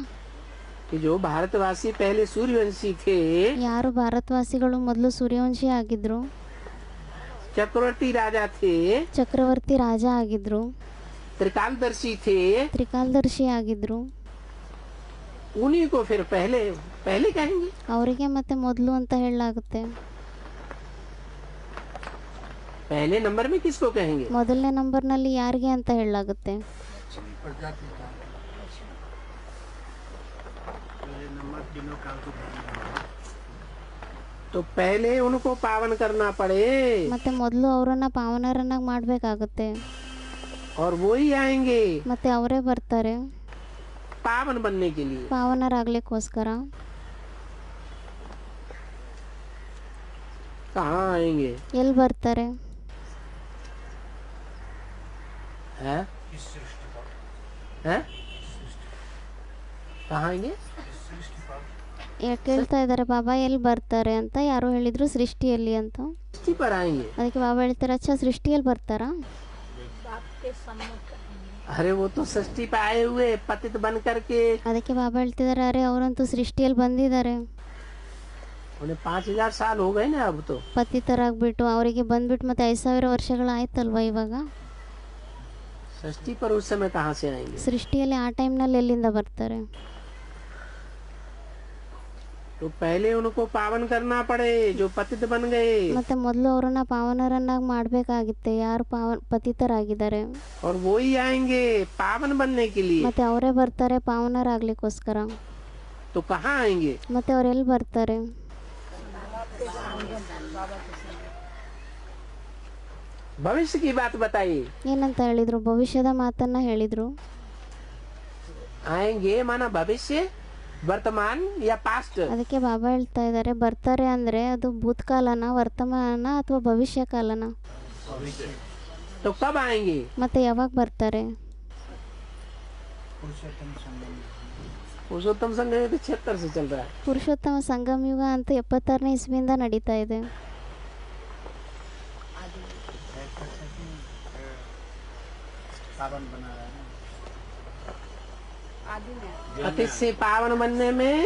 Speaker 1: कि जो भारतवासी पहले सूर्यवंशी थे,
Speaker 2: ಯಾರು ಭಾರತವಾಸಿಗಳು ಮೊದಲು ಸೂರ್ಯವಂಶಿ ಆಗಿದ್ರು,
Speaker 1: चक्रवर्ती राजा थे,
Speaker 2: ಚಕ್ರವರ್ತಿ ರಾಜ ಆಗಿದ್ರು,
Speaker 1: त्रिकालदर्शी थे,
Speaker 2: ತ್ರಿಕಾಲದರ್ಶಿ ಆಗಿದ್ರು,
Speaker 1: उन्हीं को फिर पहले पहले कहेंगे।
Speaker 2: ಅವರಿಗೆ ಮತ್ತೆ ಮೊದಲು ಅಂತ ಹೇಳಲಾಗುತ್ತೆ.
Speaker 1: पहले नंबर में किसको कहेंगे?
Speaker 2: ಮೊದಲನೇ ನಂಬರ್ನಲ್ಲಿ ಯಾರಿಗೆ ಅಂತ ಹೇಳಲಾಗುತ್ತೆ?
Speaker 3: प्रजाति का
Speaker 1: तो पहले उनको पावन करना पड़े
Speaker 2: ಮತ್ತೆ ಮೊದಲು ಅವರನ್ನ ಪಾವನರನ್ನಾಗಿ ಮಾಡಬೇಕಾಗುತ್ತೆ.
Speaker 1: और वो ही आएंगे
Speaker 2: ಮತ್ತೆ ಅವರೇ ಬರ್ತಾರೆ
Speaker 1: पावन बनने के लिए।
Speaker 2: ಪಾವನರಾಗ್ಲಿಕ್ಕೋಸ್ಕರ.
Speaker 1: कहाँ आएंगे?
Speaker 2: ಎಲ್ಲಿ ಬರ್ತಾರೆ?
Speaker 1: हैं? हैं? कहाँ आएंगे?
Speaker 2: ಕೇಳ್ತಾ ಇದ್ದಾರೆ ಬಾಬಾ ಎಲ್ಲಿ ಬರ್ತಾರೆ ಅಂತ. ಯಾರು ಹೇಳಿದ್ರು ಸೃಷ್ಟಿಯಲ್ಲಿ ಅಂತ.
Speaker 1: सृष्टि पर आएंगे।
Speaker 2: ಅದಕ್ಕೆ ಬಾಬಾ ಹೇಳ್ತಾರೆ ಅಚ್ಚಾ ಸೃಷ್ಟಿಯಲ್ಲಿ ಬರ್ತಾರಾ?
Speaker 1: अरे वो तो सृष्टि पे आए हुए पतित बन करके
Speaker 2: ಅದಕ್ಕೆ ಬಾಬಾ ಹೇಳ್ತಿದ್ದಾರೆ ಅರೆ ಅವರಂತೂ ಸೃಷ್ಟಿಯಲ್ಲಿ ಬಂದಿದ್ದಾರೆ.
Speaker 1: उन्हें 5000 साल हो गए ना अब तो।
Speaker 2: ಪತಿತರಾಗ್ಬಿಟ್ಟು ಅವರಿಗೆ ಬಂದ್ಬಿಟ್ಟು ಮತ್ತೆ 5000 ವರ್ಷಗಳಾಯ್ತಲ್ವಾ ಇವಾಗ?
Speaker 1: सृष्टि पर उस समय कहाँ से आएंगे?
Speaker 2: ಸೃಷ್ಟಿಯಲ್ಲಿ ಆ ಟೈಮ್ನಲ್ಲಿ ಎಲ್ಲಿಂದ ಬರ್ತಾರೆ?
Speaker 1: तो पहले उनको पावन करना पड़े जो पतित बन गए,
Speaker 2: ಮತ್ತೆ ಮೊದಲು ಅವರನ್ನ ಪಾವನರನ್ನಾಗಿ ಮಾಡಬೇಕಾಗಿತ್ತೆ ಯಾರು ಪತಿತರಾಗಿದ್ದಾರೆ.
Speaker 1: और वो ही आएंगे पावन बनने के लिए।
Speaker 2: ಮತ್ತೆ ಅವರೇ ಬರ್ತಾರೆ ಪಾವನರಾಗ್ಲಿಕ್ಕೋಸ್ಕರ.
Speaker 1: तो कहाँ आएंगे?
Speaker 2: ಮತ್ತೆ ಅವ್ರು ಎಲ್ಲಿ ಬರ್ತಾರೆ?
Speaker 1: भविष्य की बात बताइए।
Speaker 2: ಏನಂತ ಹೇಳಿದ್ರು? ಭವಿಷ್ಯದ ಮಾತನ್ನ ಹೇಳಿದ್ರು.
Speaker 1: आएंगे माना भविष्य, वर्तमान या पास्ट?
Speaker 2: ಅದಕ್ಕೆ ಬಾಬಾ ಹೇಳ್ತಾ ಇದ್ದಾರೆ ಬರ್ತಾರೆ ಅಂದ್ರೆ ಅದು ಭೂತಕಾಲನ, ವರ್ತಮಾನ ಅಥವಾ ಭವಿಷ್ಯ ಕಾಲನ?
Speaker 1: तो कब आएंगे?
Speaker 2: ಮತ್ತೆ ಯಾವಾಗ ಬರ್ತಾರೆ?
Speaker 3: पुरुषोत्तम संगम
Speaker 1: पुरुषोत्तम संघ है तो 76 से चल रहा है।
Speaker 2: ಪುರುಷೋತ್ತಮ ಸಂಗಮ ಯುಗ ಅಂತ 76ನೇ ಇಸ್ವಿಯಿಂದ ನಡೀತಾ ಇದೆ.
Speaker 3: सावन बना रहा है ना।
Speaker 1: अति से पावन बनने में,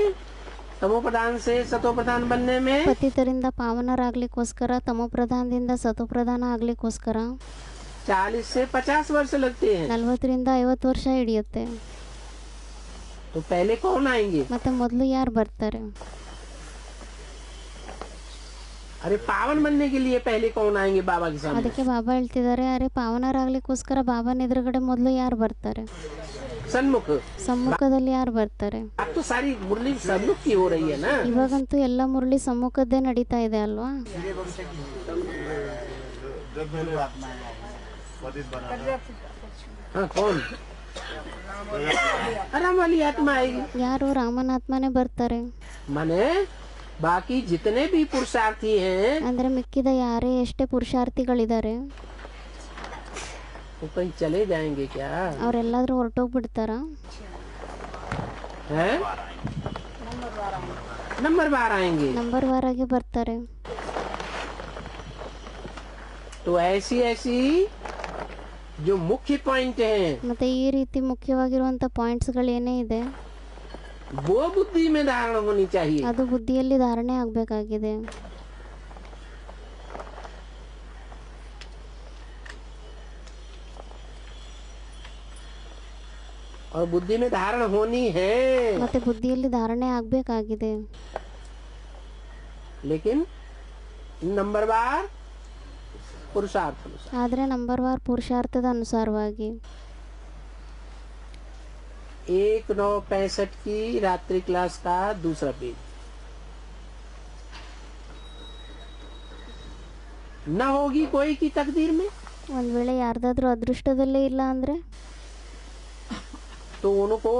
Speaker 1: तमो प्रधान से सतो प्रधान बनने में
Speaker 2: ಪತಿತರಿಂದ ಪಾವನರಾಗ್ಲಿಕ್ಕೋಸ್ಕರ ತಮೋಪ್ರಧಾನದಿಂದ ಸತೋಪ್ರಧಾನ ಆಗ್ಲಿಕ್ಕೋಸ್ಕರ
Speaker 1: 40 से 50 वर्ष लगते हैं।
Speaker 2: 40ರಿಂದ 50 ವರ್ಷ ಹಿಡಿಯುತ್ತೆ.
Speaker 1: तो पहले कौन आएंगे?
Speaker 2: ಮತ್ತೆ ಮೊದಲು ಯಾರು ಬರ್ತಾರೆ?
Speaker 1: अरे पावन बनने के लिए पहले कौन आएंगे बाबा के सामने?
Speaker 2: ಅದಕ್ಕೆ ಬಾಬಾ ಹೇಳ್ತಿದ್ದಾರೆ, ಅರೆ ಪಾವನರಾಗ್ಲಿಕ್ಕೋಸ್ಕರ ಬಾಬನ ಎದುರುಗಡೆ ಮೊದಲು ಯಾರು ಬರ್ತಾರೆ?
Speaker 1: सन्मुख।
Speaker 2: ಸಮ್ಮುಖದಲ್ಲಿ ಯಾರು ಬರ್ತಾರೆ?
Speaker 1: अब तो सारी मुरली सन्मुख की हो रही है ना।
Speaker 2: ಇವಾಗಂತೂ ಎಲ್ಲ ಮುರಳಿ ಸಮ್ಮುಖದ್ದೇ ನಡೀತಾ ಇದೆ ಅಲ್ವಾ?
Speaker 1: हाँ कौन? आराम वाली आत्मा आएगी।
Speaker 2: ಯಾರು? ರಾಮನಾತ್ಮನೇ ಬರ್ತಾರೆ.
Speaker 1: माने बाकी जितने भी पुरुषार्थी हैं
Speaker 2: ಅಂದ್ರೆ ಮಿಕ್ಕಿದ ಯಾರೇ ಎಷ್ಟೇ ಪುರುಷಾರ್ಥಿಗಳಿದ್ದಾರೆ
Speaker 1: वो कहीं चले जाएंगे क्या?
Speaker 2: ಅವರೆಲ್ಲಾದ್ರೂ ಹೊರಟೋಗ್ಬಿಡ್ತಾರ?
Speaker 1: हैं? नंबर बार आएंगे।
Speaker 2: ನಂಬರ್ ವಾರಾಗೆ ಬರ್ತಾರೆ.
Speaker 1: तो ऐसी ऐसी जो मुख्य पॉइंट हैं
Speaker 2: ಮತ್ತೆ ಈ ರೀತಿ ಮುಖ್ಯವಾಗಿರುವಂತ ಪಾಯಿಂಟ್ಸ್ಗಳು ಏನೇ ಇದೆ
Speaker 1: वो बुद्धि में धारण होनी चाहिए।
Speaker 2: ಅದು ಬುದ್ಧಿಯಲ್ಲಿ ಧಾರಣೆ ಆಗ್ಬೇಕಾಗಿದೆ.
Speaker 1: और बुद्धि में धारण होनी है,
Speaker 2: ಮತ್ತೆ ಬುದ್ಧಿಯಲ್ಲಿ ಧಾರಣೆ ಆಗ್ಬೇಕಾಗಿದೆ.
Speaker 1: लेकिन नंबर बार पुरुषार्थ अनुसार।
Speaker 2: ಆದ್ರೆ ನಂಬರ್ ವಾರ್ ಪುರುಷಾರ್ಥದ ಅನುಸಾರವಾಗಿ
Speaker 1: 1965 की रात्रि क्लास का दूसरा पेज। न होगी कोई की तकदीर में
Speaker 2: ಒಂದ್ ವೇಳೆ ಯಾರ್ದಾದ್ರೂ ಅದೃಷ್ಟದಲ್ಲೇ ಇಲ್ಲ ಅಂದ್ರೆ
Speaker 1: तो उनको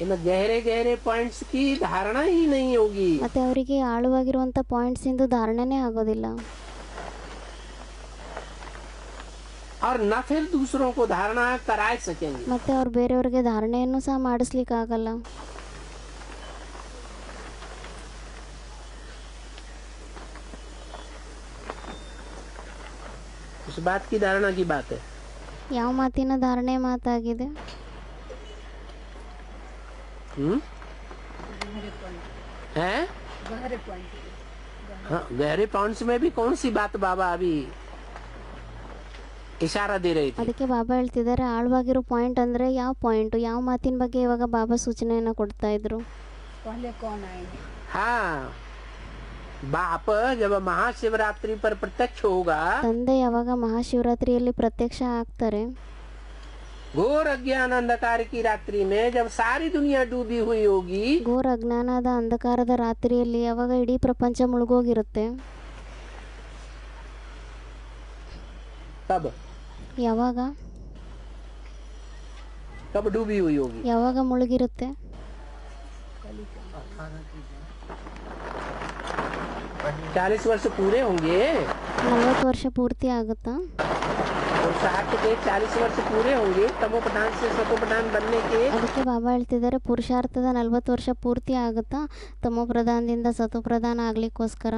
Speaker 1: इन गहरे गहरे पॉइंट्स की धारणा ही नहीं होगी।
Speaker 2: ಮತ್ತೆ ಅವರಿಗೆ ಆಳವಾಗಿರುವಂತ ಪಾಯಿಂಟ್ಸ್ ಇಂದು ಧಾರಣೆನೇ ಆಗೋದಿಲ್ಲ.
Speaker 1: और न फिर दूसरों को धारणा करा सकेंगे।
Speaker 2: ಮತ್ತೆ ಅವ್ರು ಬೇರೆಯವ್ರಿಗೆ ಧಾರಣೆಯನ್ನು ಸಹ ಮಾಡಿಸ್ಲಿಕ್ಕೆ ಆಗಲ್ಲ.
Speaker 1: उस बात की धारणा की बात है।
Speaker 2: ಯಾವ ಮಾತಿನ ಧಾರಣೆ ಮಾತಾಗಿದೆ?
Speaker 1: हैं? हाँ, गहरे पॉइंट्स में भी कौन सी बात बाबा अभी इशारा दे रही थी।
Speaker 2: ಅದಕ್ಕೆ ಬಾಬಾ ಹೇಳ್ತಿದ್ದಾರೆ, ಆಳವಾಗಿರೋ ಪಾಯಿಂಟ್ ಅಂದ್ರೆ ಯಾವ ಪಾಯಿಂಟ್, ಯಾವ ಮಾತಿನ ಬಗ್ಗೆ ಇವಾಗ ಬಾಬಾ ಸೂಚನೆಯನ್ನ ಕೊಡ್ತಾ ಇದ್ರು.
Speaker 1: हाँ, बाप जब महाशिवरात्रि पर प्रत्यक्ष होगा,
Speaker 2: ತಂದೆ ಯಾವಾಗ ಮಹಾಶಿವರಾತ್ರಿಯಲ್ಲಿ ಪ್ರತ್ಯಕ್ಷ ಆಗ್ತಾರೆ,
Speaker 1: घोर अज्ञान अंधकार की रात्रि में जब सारी दुनिया डूबी हुई होगी,
Speaker 2: ಘೋರ ಅಜ್ಞಾನದ ಅಂಧಕಾರದ ರಾತ್ರಿಯಲ್ಲಿ ಯಾವಾಗ ಇಡೀ ಪ್ರಪಂಚ ಮುಳುಗೋಗಿರುತ್ತೆ,
Speaker 1: तब
Speaker 2: ಯಾವಾಗ
Speaker 1: कब डूबी हुई होगी?
Speaker 2: ಯಾವಾಗ ಮುಳುಗಿರುತ್ತೆ?
Speaker 1: 40 वर्ष पूरे होंगे
Speaker 2: 40 ವರ್ಷ ಪೂರ್ತಿ ಆಗುತ್ತಾ?
Speaker 1: और 60 के 40 वर्ष पूरे होंगे तमो प्रधान से सतो प्रधान बनने के।
Speaker 2: ಅದಕ್ಕೆ ಬಾಬಾ ಹೇಳ್ತಿದ್ದಾರೆ, ಪುರುಷಾರ್ಥದ 40 ವರ್ಷ ಪೂರ್ತಿ ಆಗುತ್ತಾ ತಮೋ ಪ್ರಧಾನದಿಂದ ಸತೋ ಪ್ರಧಾನ ಆಗ್ಲಿಕ್ಕೋಸ್ಕರ.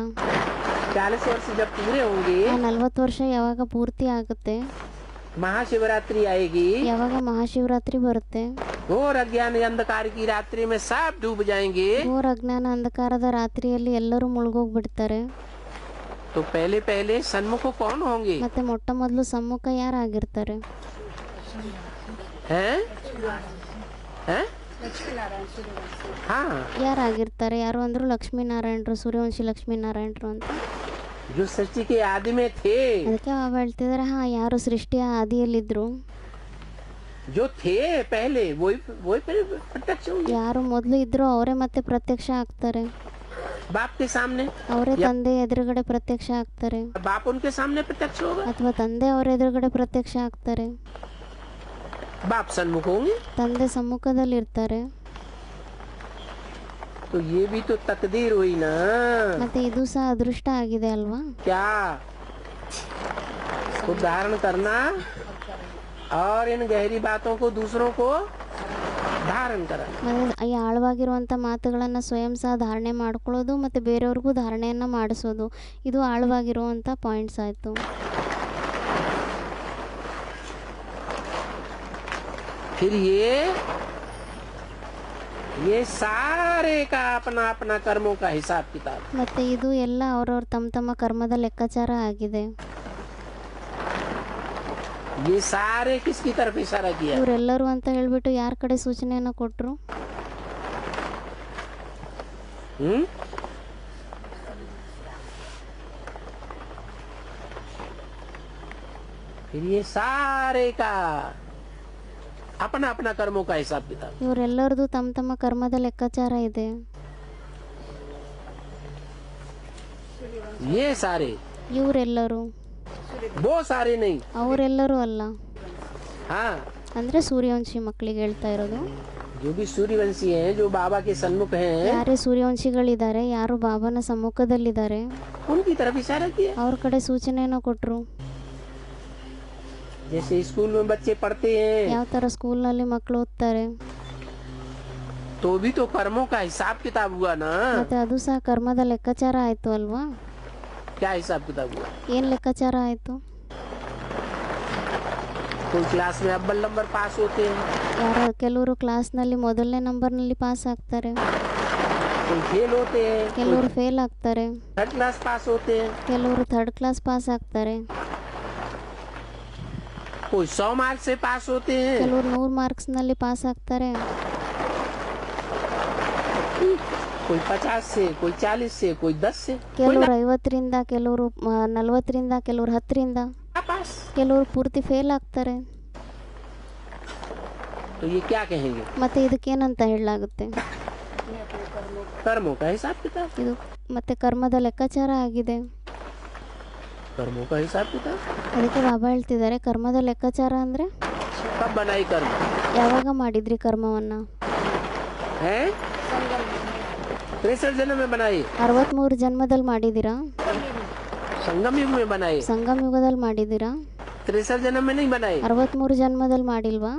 Speaker 1: 40 वर्ष जब पूरे होंगे,
Speaker 2: ಆ 40 ವರ್ಷ ಯಾವಾಗ ಪೂರ್ತಿ ಆಗುತ್ತೆ,
Speaker 1: महाशिवरात्रि आएगी,
Speaker 2: ಯಾವಾಗ ಮಹಾಶಿವರಾತ್ರಿ ಬರುತ್ತೆ,
Speaker 1: घोर अज्ञान अंधकार की रात्रि में सब डूब जाएंगे।
Speaker 2: ಘೋರ ಅಜ್ಞಾನ ಅಂಧಕಾರದ ರಾತ್ರಿಯಲ್ಲಿ ಎಲ್ಲರೂ ಮುಳುಗೋಗ್ಬಿಡ್ತಾರೆ.
Speaker 1: तो पहले पहले सन्मुख कौन होंगे?
Speaker 2: ಮತ್ತೆ ಮೊಟ್ಟ ಮೊದಲು ಸಮ್ಮುಖ ಯಾರಾಗಿರ್ತಾರೆ?
Speaker 1: हैं? हैं? हाँ,
Speaker 2: ಯಾರಾಗಿರ್ತಾರೆ? ಯಾರು ಅಂದ್ರು ಲಕ್ಷ್ಮೀನಾರಾಯಣರು, ಸೂರ್ಯವಂಶಿ ಲಕ್ಷ್ಮೀನಾರಾಯಣರು ಅಂತ.
Speaker 1: जो सृष्टि के आदि में थे,
Speaker 2: ಅದಕ್ಕೆ ಬಾಬಾ ಹೇಳ್ತಿದ್ದಾರೆ, ಹಾ, ಯಾರು ಸೃಷ್ಟಿಯ ಆದಿಯಲ್ಲಿದ್ರು,
Speaker 1: जो थे पहले वही वही फिर प्रत्यक्ष होंगे
Speaker 2: ಯಾರು ಮೊದಲು ಇದ್ರು ಅವರೇ ಮತ್ತೆ ಪ್ರತ್ಯಕ್ಷ ಆಗ್ತಾರೆ.
Speaker 1: बाप के सामने।
Speaker 2: ಅವರೇ ತಂದೆ ಎದುರುಗಡೆ ಪ್ರತ್ಯಕ್ಷ ಆಗ್ತಾರೆ,
Speaker 1: बाप उनके सामने प्रत्यक्ष होगा,
Speaker 2: ಅಥವಾ ತಂದೆ ಅವರ ಎದುರುಗಡೆ ಪ್ರತ್ಯಕ್ಷ ಆಗ್ತಾರೆ.
Speaker 1: बाप सन्मुख होंगे।
Speaker 2: ತಂದೆ ಸಮ್ಮುಖದಲ್ಲಿ ಇರ್ತಾರೆ.
Speaker 1: तो ये भी तो तकदीर हुई ना।
Speaker 2: ಮತ್ತೆ ಇದು ಸಹ ಅದೃಷ್ಟ ಆಗಿದೆ ಅಲ್ವಾ?
Speaker 1: क्या खुद धारण करना और इन गहरी बातों को दूसरों को धारण करा।
Speaker 2: ಈ ಆಳವಾಗಿರುವಂಥ ಮಾತುಗಳನ್ನು ಸ್ವಯಂ ಸಹ ಧಾರಣೆ ಮಾಡ್ಕೊಳ್ಳೋದು ಮತ್ತು ಬೇರೆಯವ್ರಿಗೂ ಧಾರಣೆಯನ್ನು ಮಾಡಿಸೋದು, ಇದು ಆಳವಾಗಿರುವಂಥ ಪಾಯಿಂಟ್ಸ್ ಆಯಿತು.
Speaker 1: फिर ये सारे का अपना अपना कर्मों का हिसाब किताब।
Speaker 2: ಮತ್ತು ಇದು ಎಲ್ಲ ಅವ್ರವ್ರ ತಮ್ಮ ತಮ್ಮ ಕರ್ಮದ ಲೆಕ್ಕಾಚಾರ ಆಗಿದೆ.
Speaker 1: ये सारे किसकी तरफ इशारा किया?
Speaker 2: ಇವರೆಲ್ಲರೂ ಅಂತ ಹೇಳ್ಬಿಟ್ಟು ಯಾರ ಕಡೆ ಸೂಚನೆಯನ್ನು ಕೊಟ್ಟರು?
Speaker 1: फिर ये सारे का अपना अपना कर्मों का हिसाब किताब।
Speaker 2: ಇವರೆಲ್ಲರದು ತಮ್ಮ ತಮ್ಮ ಕರ್ಮದ ಲೆಕ್ಕಾಚಾರ ಇದೆ.
Speaker 1: ये सारे,
Speaker 2: ಇವರೆಲ್ಲರೂ,
Speaker 1: वो सारे नहीं।
Speaker 2: ಅವರೆಲ್ಲರೂ ಅಲ್ಲ,
Speaker 1: हाँ,
Speaker 2: ಅಂದರೆ ಸೂರ್ಯವಂಶಿ ಮಕ್ಕಳಿಗೆ ಹೇಳ್ತಾ ಇರೋದು.
Speaker 1: जो भी सूर्यवंशी हैं, जो बाबा के सन्मुख हैं,
Speaker 2: ಯಾರೇ ಸೂರ್ಯವಂಶಿಗಳಿದ್ದಾರೆ, ಯಾರು ಬಾಬಾನ ಸಮ್ಮುಖದಲ್ಲಿದ್ದಾರೆ,
Speaker 1: उनकी तरफ इशारा किया।
Speaker 2: ಅವ್ರ ಕಡೆ ಸೂಚನೆಯನ್ನು ಕೊಟ್ಟರು.
Speaker 1: जैसे स्कूल में बच्चे पढ़ते हैं,
Speaker 2: ಯಾವ ಥರ ಸ್ಕೂಲ್ನಲ್ಲಿ ಮಕ್ಕಳು ಓದ್ತಾರೆ,
Speaker 1: तो भी तो कर्मों का हिसाब किताब हुआ ना।
Speaker 2: ಮತ್ತೆ ಅದು ಸಹ ಕರ್ಮದ ಲೆಕ್ಕಾಚಾರ ಆಯಿತು ಅಲ್ವಾ?
Speaker 1: क्या हिसाब किताब हुआ?
Speaker 2: ಏನು ಲೆಕ್ಕಾಚಾರ ಆಯಿತು?
Speaker 1: कोई क्लास में अव्वल नंबर पास होते हैं,
Speaker 2: ಕೆಲವರು ಕ್ಲಾಸ್ನಲ್ಲಿ ಮೊದಲನೇ ನಂಬರ್ನಲ್ಲಿ ಪಾಸ್ ಆಗ್ತಾರೆ,
Speaker 1: कोई फेल होते हैं,
Speaker 2: ಕೆಲವರು ಫೇಲ್ ಆಗ್ತಾರೆ,
Speaker 1: थर्ड क्लास पास होते हैं,
Speaker 2: ಕೆಲವರು ಥರ್ಡ್ ಕ್ಲಾಸ್ ಪಾಸ್ ಆಗ್ತಾರೆ,
Speaker 1: कोई 100 मार्क्स से पास होते हैं,
Speaker 2: ಕೆಲವರು 100 ಮಾರ್ಕ್ಸ್ನಲ್ಲಿ ಪಾಸ್ ಆಗ್ತಾರೆ,
Speaker 1: कोई 50 से, कोई 40 से, कोई 10 से,
Speaker 2: ಕೆಲವರು 50ರಿಂದ, ಕೆಲವರು 40ರಿಂದ, ಕೆಲವರು 10ರಿಂದ,
Speaker 1: पास।
Speaker 2: ಕೆಲವರು ಪೂರ್ತಿ ಫೇಲ್ ಆಗ್ತಾರೆ.
Speaker 1: तो ये क्या कहेंगे?
Speaker 2: ಮತ್ತೆ ಇದಕ್ಕೇನಂತ ಹೇಳಲಾಗುತ್ತೆ?
Speaker 1: कर्मों का हिसाब किताब।
Speaker 2: ಇದು ಮತ್ತೆ ಕರ್ಮದ ಲೆಕ್ಕಾಚಾರ ಆಗಿದೆ.
Speaker 1: कर्मों का हिसाब किताब
Speaker 2: ಅದಕ್ಕೆ ಬಾಬಾ ಹೇಳ್ತಿದ್ದಾರೆ, ಕರ್ಮದ ಲೆಕ್ಕಾಚಾರ ಅಂದರೆ
Speaker 1: कब बनाई कर्म
Speaker 2: ಯಾವಾಗ ಮಾಡಿದ್ರಿ ಕರ್ಮವನ್ನು?
Speaker 1: है? 63 जन्म में बनाई,
Speaker 2: 63 ಜನ್ಮದಲ್ಲಿ ಮಾಡಿದ್ದೀರಾ?
Speaker 1: संगम युग में बनाई,
Speaker 2: ಸಂಗಮ ಯುಗದಲ್ಲಿ ಮಾಡಿದ್ದೀರಾ?
Speaker 1: 63 जन्म में नहीं बनाई,
Speaker 2: 63 ಜನ್ಮದಲ್ಲಿ ಮಾಡಿಲ್ವಾ?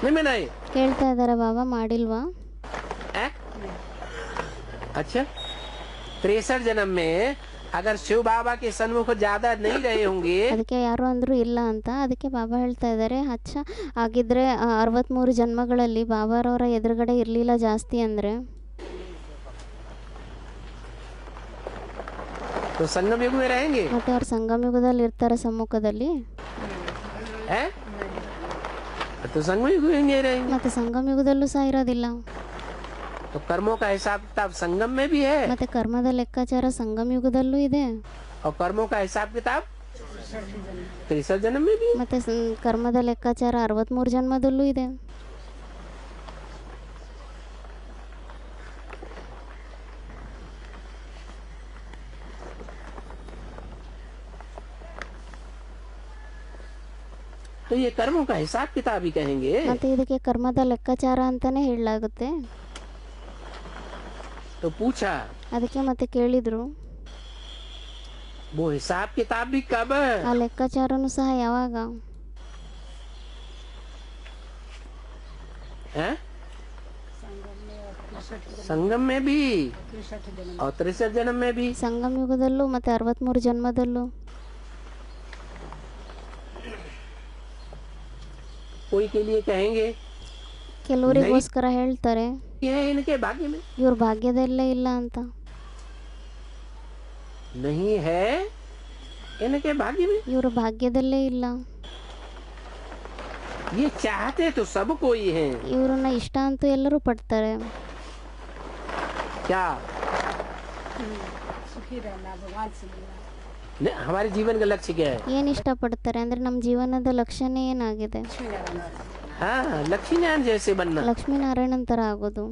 Speaker 1: नहीं बनाई।
Speaker 2: ಕೇಳ್ತಾ ಇದ್ದಾರೆ ಬಾಬಾ, ಮಾಡಿಲ್ವಾ?
Speaker 1: है? अच्छा, 63 जन्म में अगर शिव बाबा के सन्मुख ज्यादा नहीं रहे होंगे,
Speaker 2: ಅದಕ್ಕೆ ಯಾರು ಅಂದ್ರು ಇಲ್ಲ ಅಂತ. ಅದಕ್ಕೆ ಬಾಬಾ ಹೇಳ್ತಾ ಇದ್ದಾರೆ, ಅಚ್ಚ ಆಗಿದ್ರೆ 63 ಜನ್ಮಗಳಲ್ಲಿ ಬಾಬಾರವರ ಎದುರುಗಡೆ ಇರಲಿಲ್ಲ ಜಾಸ್ತಿ ಅಂದರೆ,
Speaker 1: तो संगम युग में रहेंगे।
Speaker 2: ಮತ್ತೆ ಅವ್ರು ಸಂಗಮ ಯುಗದಲ್ಲಿ ಇರ್ತಾರೆ ಸಮ್ಮುಖದಲ್ಲಿ,
Speaker 1: है? तो संगम युग में नहीं रहेंगे।
Speaker 2: ಮತ್ತೆ ಸಂಗಮ ಯುಗದಲ್ಲೂ ಸಹ ಇರೋದಿಲ್ಲ.
Speaker 1: तो कर्मों का हिसाब किताब संगम में भी है,
Speaker 2: ಮತ್ತೆ ಕರ್ಮದ ಲೆಕ್ಕಾಚಾರ ಸಂಗಮ ಯುಗದಲ್ಲೂ ಇದೆ,
Speaker 1: और कर्मों का हिसाब किताब 63 जन्म में भी है।
Speaker 2: ಮತ್ತೆ ಕರ್ಮದ ಲೆಕ್ಕಾಚಾರ 63 ಜನ್ಮದಲ್ಲೂ ಇದೆ.
Speaker 1: तो ये कर्मों का हिसाब किताब ही कहेंगे।
Speaker 2: ಮತ್ತೆ ಇದಕ್ಕೆ ಕರ್ಮದ ಲೆಕ್ಕಾಚಾರ ಅಂತಾನೆ ಹೇಳಲಾಗುತ್ತೆ.
Speaker 1: तो पूछा,
Speaker 2: ಅದಕ್ಕೆ ಮತ್ತೆ ಕೇಳಿದ್ರು,
Speaker 1: वो हिसाब किताब भी कब?
Speaker 2: ಆ ಲೆಕ್ಕಾಚಾರನು ಸಹ ಯಾವಾಗ?
Speaker 1: है? संगम में भी और 63 जन्म में भी।
Speaker 2: ಸಂಗಮ ಯುಗದಲ್ಲೂ ಮತ್ತೆ 63 ಜನ್ಮದಲ್ಲೂ.
Speaker 1: कोई के लिए कहेंगे
Speaker 2: ಕೆಲವರಿಗೋಸ್ಕರ ಹೇಳ್ತಾರೆ,
Speaker 1: ये है इनके भाग्य में,
Speaker 2: ಇವ್ರ ಭಾಗ್ಯದಲ್ಲೇ ಇಲ್ಲ ಅಂತ.
Speaker 1: नहीं है इनके भाग्य में,
Speaker 2: ಇವ್ರ ಭಾಗ್ಯದಲ್ಲೇ ಇಲ್ಲ.
Speaker 1: ये चाहते तो सब कोई है।
Speaker 2: ಇವ್ರನ್ನ ಇಷ್ಟ ಅಂತೂ ಎಲ್ಲರೂ ಪಡ್ತಾರೆ.
Speaker 1: क्या हमारे जीवन का लक्ष्य क्या है?
Speaker 2: ಏನು ಇಷ್ಟಪಡ್ತಾರೆ ಅಂದರೆ ನಮ್ಮ ಜೀವನದ ಲಕ್ಷ್ಯನೇ ಏನಾಗಿದೆ?
Speaker 1: हाँ, लक्ष्मी नारायण जैसे बनना,
Speaker 2: ಲಕ್ಷ್ಮೀನಾರಾಯಣನ್ ಥರ ಆಗೋದು.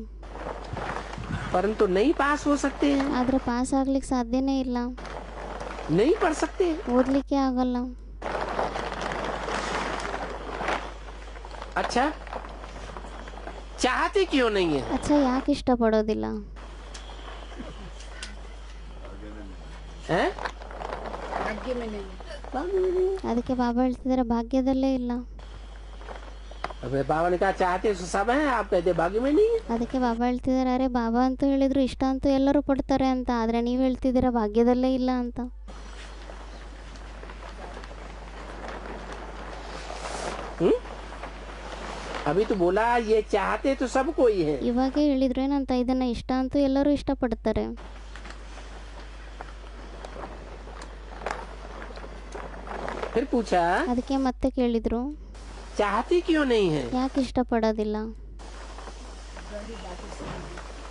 Speaker 1: परंतु नहीं पास हो सकते हैं,
Speaker 2: ಆದರೆ ಪಾಸ್ ಆಗ್ಲಿಕ್ಕೆ ಸಾಧ್ಯನೇ ಇಲ್ಲ,
Speaker 1: नहीं पढ़ सकते हैं।
Speaker 2: ಓದಲಿಕ್ಕೆ ಆಗಲ್ಲ.
Speaker 1: अच्छा, चाहते क्यों नहीं है?
Speaker 2: ಅಚ್ಚ ಯಾಕೆ ಇಷ್ಟಪಡೋದಿಲ್ಲ?
Speaker 1: हैं?
Speaker 2: ಅದಕ್ಕೆ ಬಾಬಾ ಹೇಳ್ತಿದ್ದಾರೆ, ಭಾಗ್ಯದಲ್ಲೇ ಇಲ್ಲ.
Speaker 1: अबे बाबा ने कहा चाहते तो सब है, आप कहते भाग्य में नहीं है।
Speaker 2: ಅದಕ್ಕೆ ಬಾಬಾ ಹೇಳ್ತಿದ್ದಾರೆ, ಅರೆ ಬಾಬಾ ಅಂತೂ ಹೇಳಿದ್ರು ಇಷ್ಟ ಅಂತೂ ಎಲ್ಲರೂ ಪಡ್ತಾರೆ ಅಂತ, ಆದರೆ ನೀವು ಹೇಳ್ತಿದ್ದೀರಾ ಭಾಗ್ಯದಲ್ಲೇ ಇಲ್ಲ ಅಂತ.
Speaker 1: अभी तो बोला ये चाहते तो सब कोई है.
Speaker 2: ಇವಾಗೇ ಹೇಳಿದ್ರು ಏನಂತ, ಇದನ್ನ ಇಷ್ಟ ಅಂತೂ ಎಲ್ಲರೂ ಇಷ್ಟಪಡ್ತಾರೆ.
Speaker 1: फिर पूछा
Speaker 2: ಅದಕ್ಕೆ ಮತ್ತೆ ಕೇಳಿದ್ರು,
Speaker 1: चाहती क्यों नहीं है?
Speaker 2: ಯಾಕೆ ಇಷ್ಟಪಡೋದಿಲ್ಲ?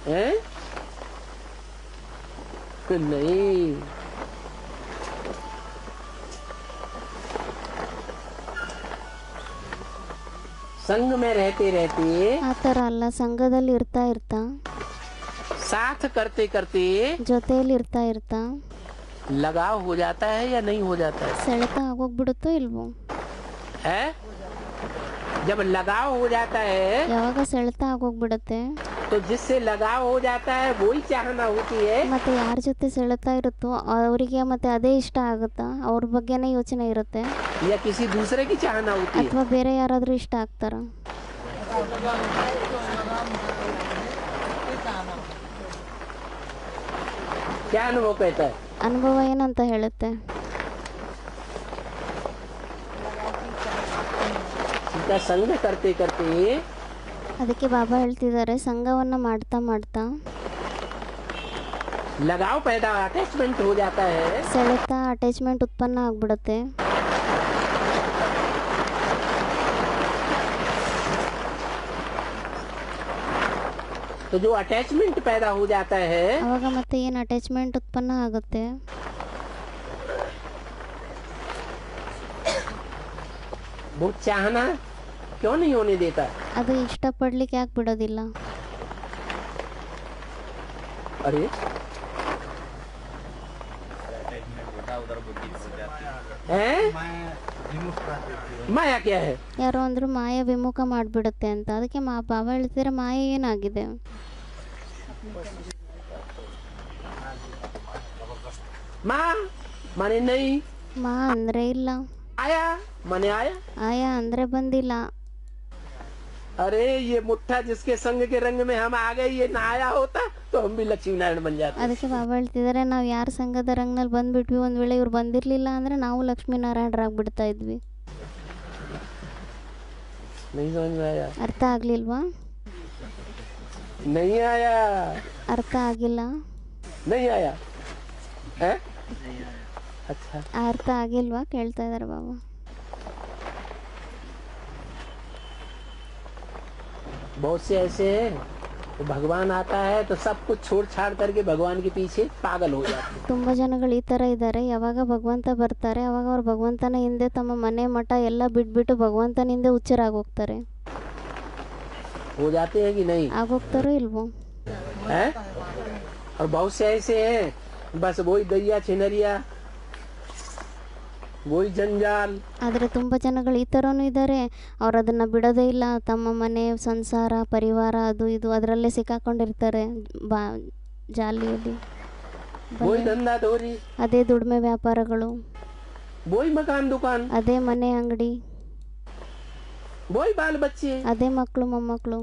Speaker 1: हैं? नहीं, संग में रहते रहते,
Speaker 2: ಆ ಥರ ಅಲ್ಲ, ಸಂಘದಲ್ಲಿ ಇರ್ತಾ ಇರ್ತಾ,
Speaker 1: साथ करते करते
Speaker 2: ಜೊತೆಯಲ್ಲಿ ಇರ್ತಾ ಇರ್ತಾ
Speaker 1: लगाव हो जाता है या नहीं हो जाता है?
Speaker 2: ಸೆಳೆತ ಆಗೋಗ್ಬಿಡುತ್ತೋ ಇಲ್ವೋ?
Speaker 1: है? जब लगाव हो जाता है
Speaker 2: ಯಾವಾಗ ಸೆಳೆತ ಆಗೋಗ್ಬಿಡುತ್ತೆ,
Speaker 1: तो जिससे लगाव हो जाता है वही चाहना होती है,
Speaker 2: ಮತ್ತೆ ಯಾರ ಜೊತೆ ಸೆಳೆತ ಇರುತ್ತೋ ಅವರಿಗೆ ಮತ್ತೆ ಅದೇ ಇಷ್ಟ ಆಗುತ್ತಾ, ಅವ್ರ ಬಗ್ಗೆನೇ ಯೋಚನೆ ಇರುತ್ತೆ,
Speaker 1: या किसी दूसरे की चाहना होती है?
Speaker 2: ಅಥವಾ ಬೇರೆ ಯಾರಾದರೂ ಇಷ್ಟ ಆಗ್ತಾರ?
Speaker 1: क्या अनुभव कहता है?
Speaker 2: ಅನುಭವ ಏನಂತ ಹೇಳುತ್ತೆ?
Speaker 1: उनका संग करते करते
Speaker 2: ಅದಕ್ಕೆ ಬಾಬಾ ಹೇಳ್ತಿದ್ದಾರೆ, ಸಂಘವನ್ನ ಮಾಡ್ತಾ ಮಾಡ್ತಾ
Speaker 1: लगाव पैदा, अटैचमेंट हो जाता है,
Speaker 2: ಸೆಳೆತ ಅಟ್ಯಾಚ್ಮೆಂಟ್ ಉತ್ಪನ್ನ ಆಗ್ಬಿಡುತ್ತೆ.
Speaker 1: तो जो अटैचमेंट पैदा हो जाता है
Speaker 2: ಅವಾಗ ಮತ್ತೆ ಏನು ಅಟ್ಯಾಚ್ಮೆಂಟ್ ಉತ್ಪನ್ನ ಆಗುತ್ತೆ,
Speaker 1: वो चाहना क्यों नहीं होने देता?
Speaker 2: ಅದು ಇಷ್ಟಪಡ್ಲಿಕ್ಕೆ ಯಾಕೆ ಬಿಡೋದಿಲ್ಲ?
Speaker 1: अरे हैं? माया क्या है?
Speaker 2: ಯಾರೋ ಅಂದ್ರು ಮಾಯ ವಿಮುಖ ಮಾಡಿಬಿಡುತ್ತೆ ಅಂತ. ಅದಕ್ಕೆ ಬಾಬಾ ಹೇಳ್ತಿದ್ರೆ ಮಾಯ ಏನಾಗಿದೆ?
Speaker 1: माँ माने नहीं,
Speaker 2: ಮಾ ಅಂದ್ರೆ ಇಲ್ಲ,
Speaker 1: आया माने आया.
Speaker 2: ಆಯಾ ಅಂದ್ರೆ ಬಂದಿಲ್ಲ.
Speaker 1: अरे ये मुट्ठा जिसके संग के रंग में हम आ गए, ये ना आया होता तो हम भी लक्ष्मी नारायण बन जाते.
Speaker 2: ಅದಕ್ಕೆ ಬಾಬಾ ಹೇಳ್ತಿದ್ದಾರೆ, ನಾವು ಯಾರ ಸಂಘದ ರಂಗನಲ್ಲಿ ಬಂದ್ಬಿಟ್ವಿ, ಒಂದ್ ವೇಳೆ ಇವ್ರು ಬಂದಿರ್ಲಿಲ್ಲ ಅಂದ್ರೆ ನಾವು ಲಕ್ಷ್ಮೀನಾರಾಯಣರಾಗ್ಬಿಡ್ತಾ ಇದ್ವಿ.
Speaker 1: नहीं समझ में आया?
Speaker 2: ಅರ್ಥ ಆಗ್ಲಿಲ್ವಾ?
Speaker 1: नहीं आया,
Speaker 2: ಅರ್ಥ ಆಗಿಲ್ಲ?
Speaker 1: नहीं आया है? अच्छा,
Speaker 2: ಅರ್ಥ ಆಗಿಲ್ವಾ ಕೇಳ್ತಾ ಇದಾರೆ ಬಾಬಾ.
Speaker 1: बहुत से ऐसे हैं तो भगवान आता है तो सब कुछ छोड़ छाड़ करके भगवान के पीछे पागल हो जाते हैं.
Speaker 2: ತುಂಬಾ ಜನಗಳು ಈ ತರ ಇದ್ದಾರೆ, ಯಾವಾಗ ಭಗವಂತ ಬರ್ತಾರೆ ಅವಾಗ ಅವ್ರು ಭಗವಂತನ ಹಿಂದೆ ತಮ್ಮ ಮನೆ ಮಠ ಎಲ್ಲ ಬಿಟ್ಬಿಟ್ಟು ಭಗವಂತನ ಹಿಂದೆ ಹುಚ್ಚರಾಗೋಗ್ತಾರೆ.
Speaker 1: हो जाते हैं कि नहीं?
Speaker 2: ಆಗೋಗ್ತಾರೋ ಇಲ್ವೋ?
Speaker 1: है? और बहुत से ऐसे हैं बस वही दैया छिनरिया, वही जंजाल.
Speaker 2: ಆದರೆ ತುಂಬ ಜನಗಳು ಈ ಥರನೂ ಇದ್ದಾರೆ, ಅವ್ರು ಅದನ್ನು ಬಿಡೋದೇ ಇಲ್ಲ, ತಮ್ಮ ಮನೆ ಸಂಸಾರ ಪರಿವಾರ ಅದು ಇದು ಅದರಲ್ಲೇ ಸಿಕ್ಕಾಕೊಂಡಿರ್ತಾರೆ, ಜಾಲಿಯಲ್ಲಿ.
Speaker 1: वही धंधा धोरी,
Speaker 2: ಅದೇ ದುಡಿಮೆ ವ್ಯಾಪಾರಗಳು,
Speaker 1: वही मकान दुकान,
Speaker 2: ಅದೇ ಮನೆ ಅಂಗಡಿ,
Speaker 1: वही बाल बच्चे,
Speaker 2: ಅದೇ मಕ್ಕಳು ಮೊಮ್ಮಕ್ಕಳು,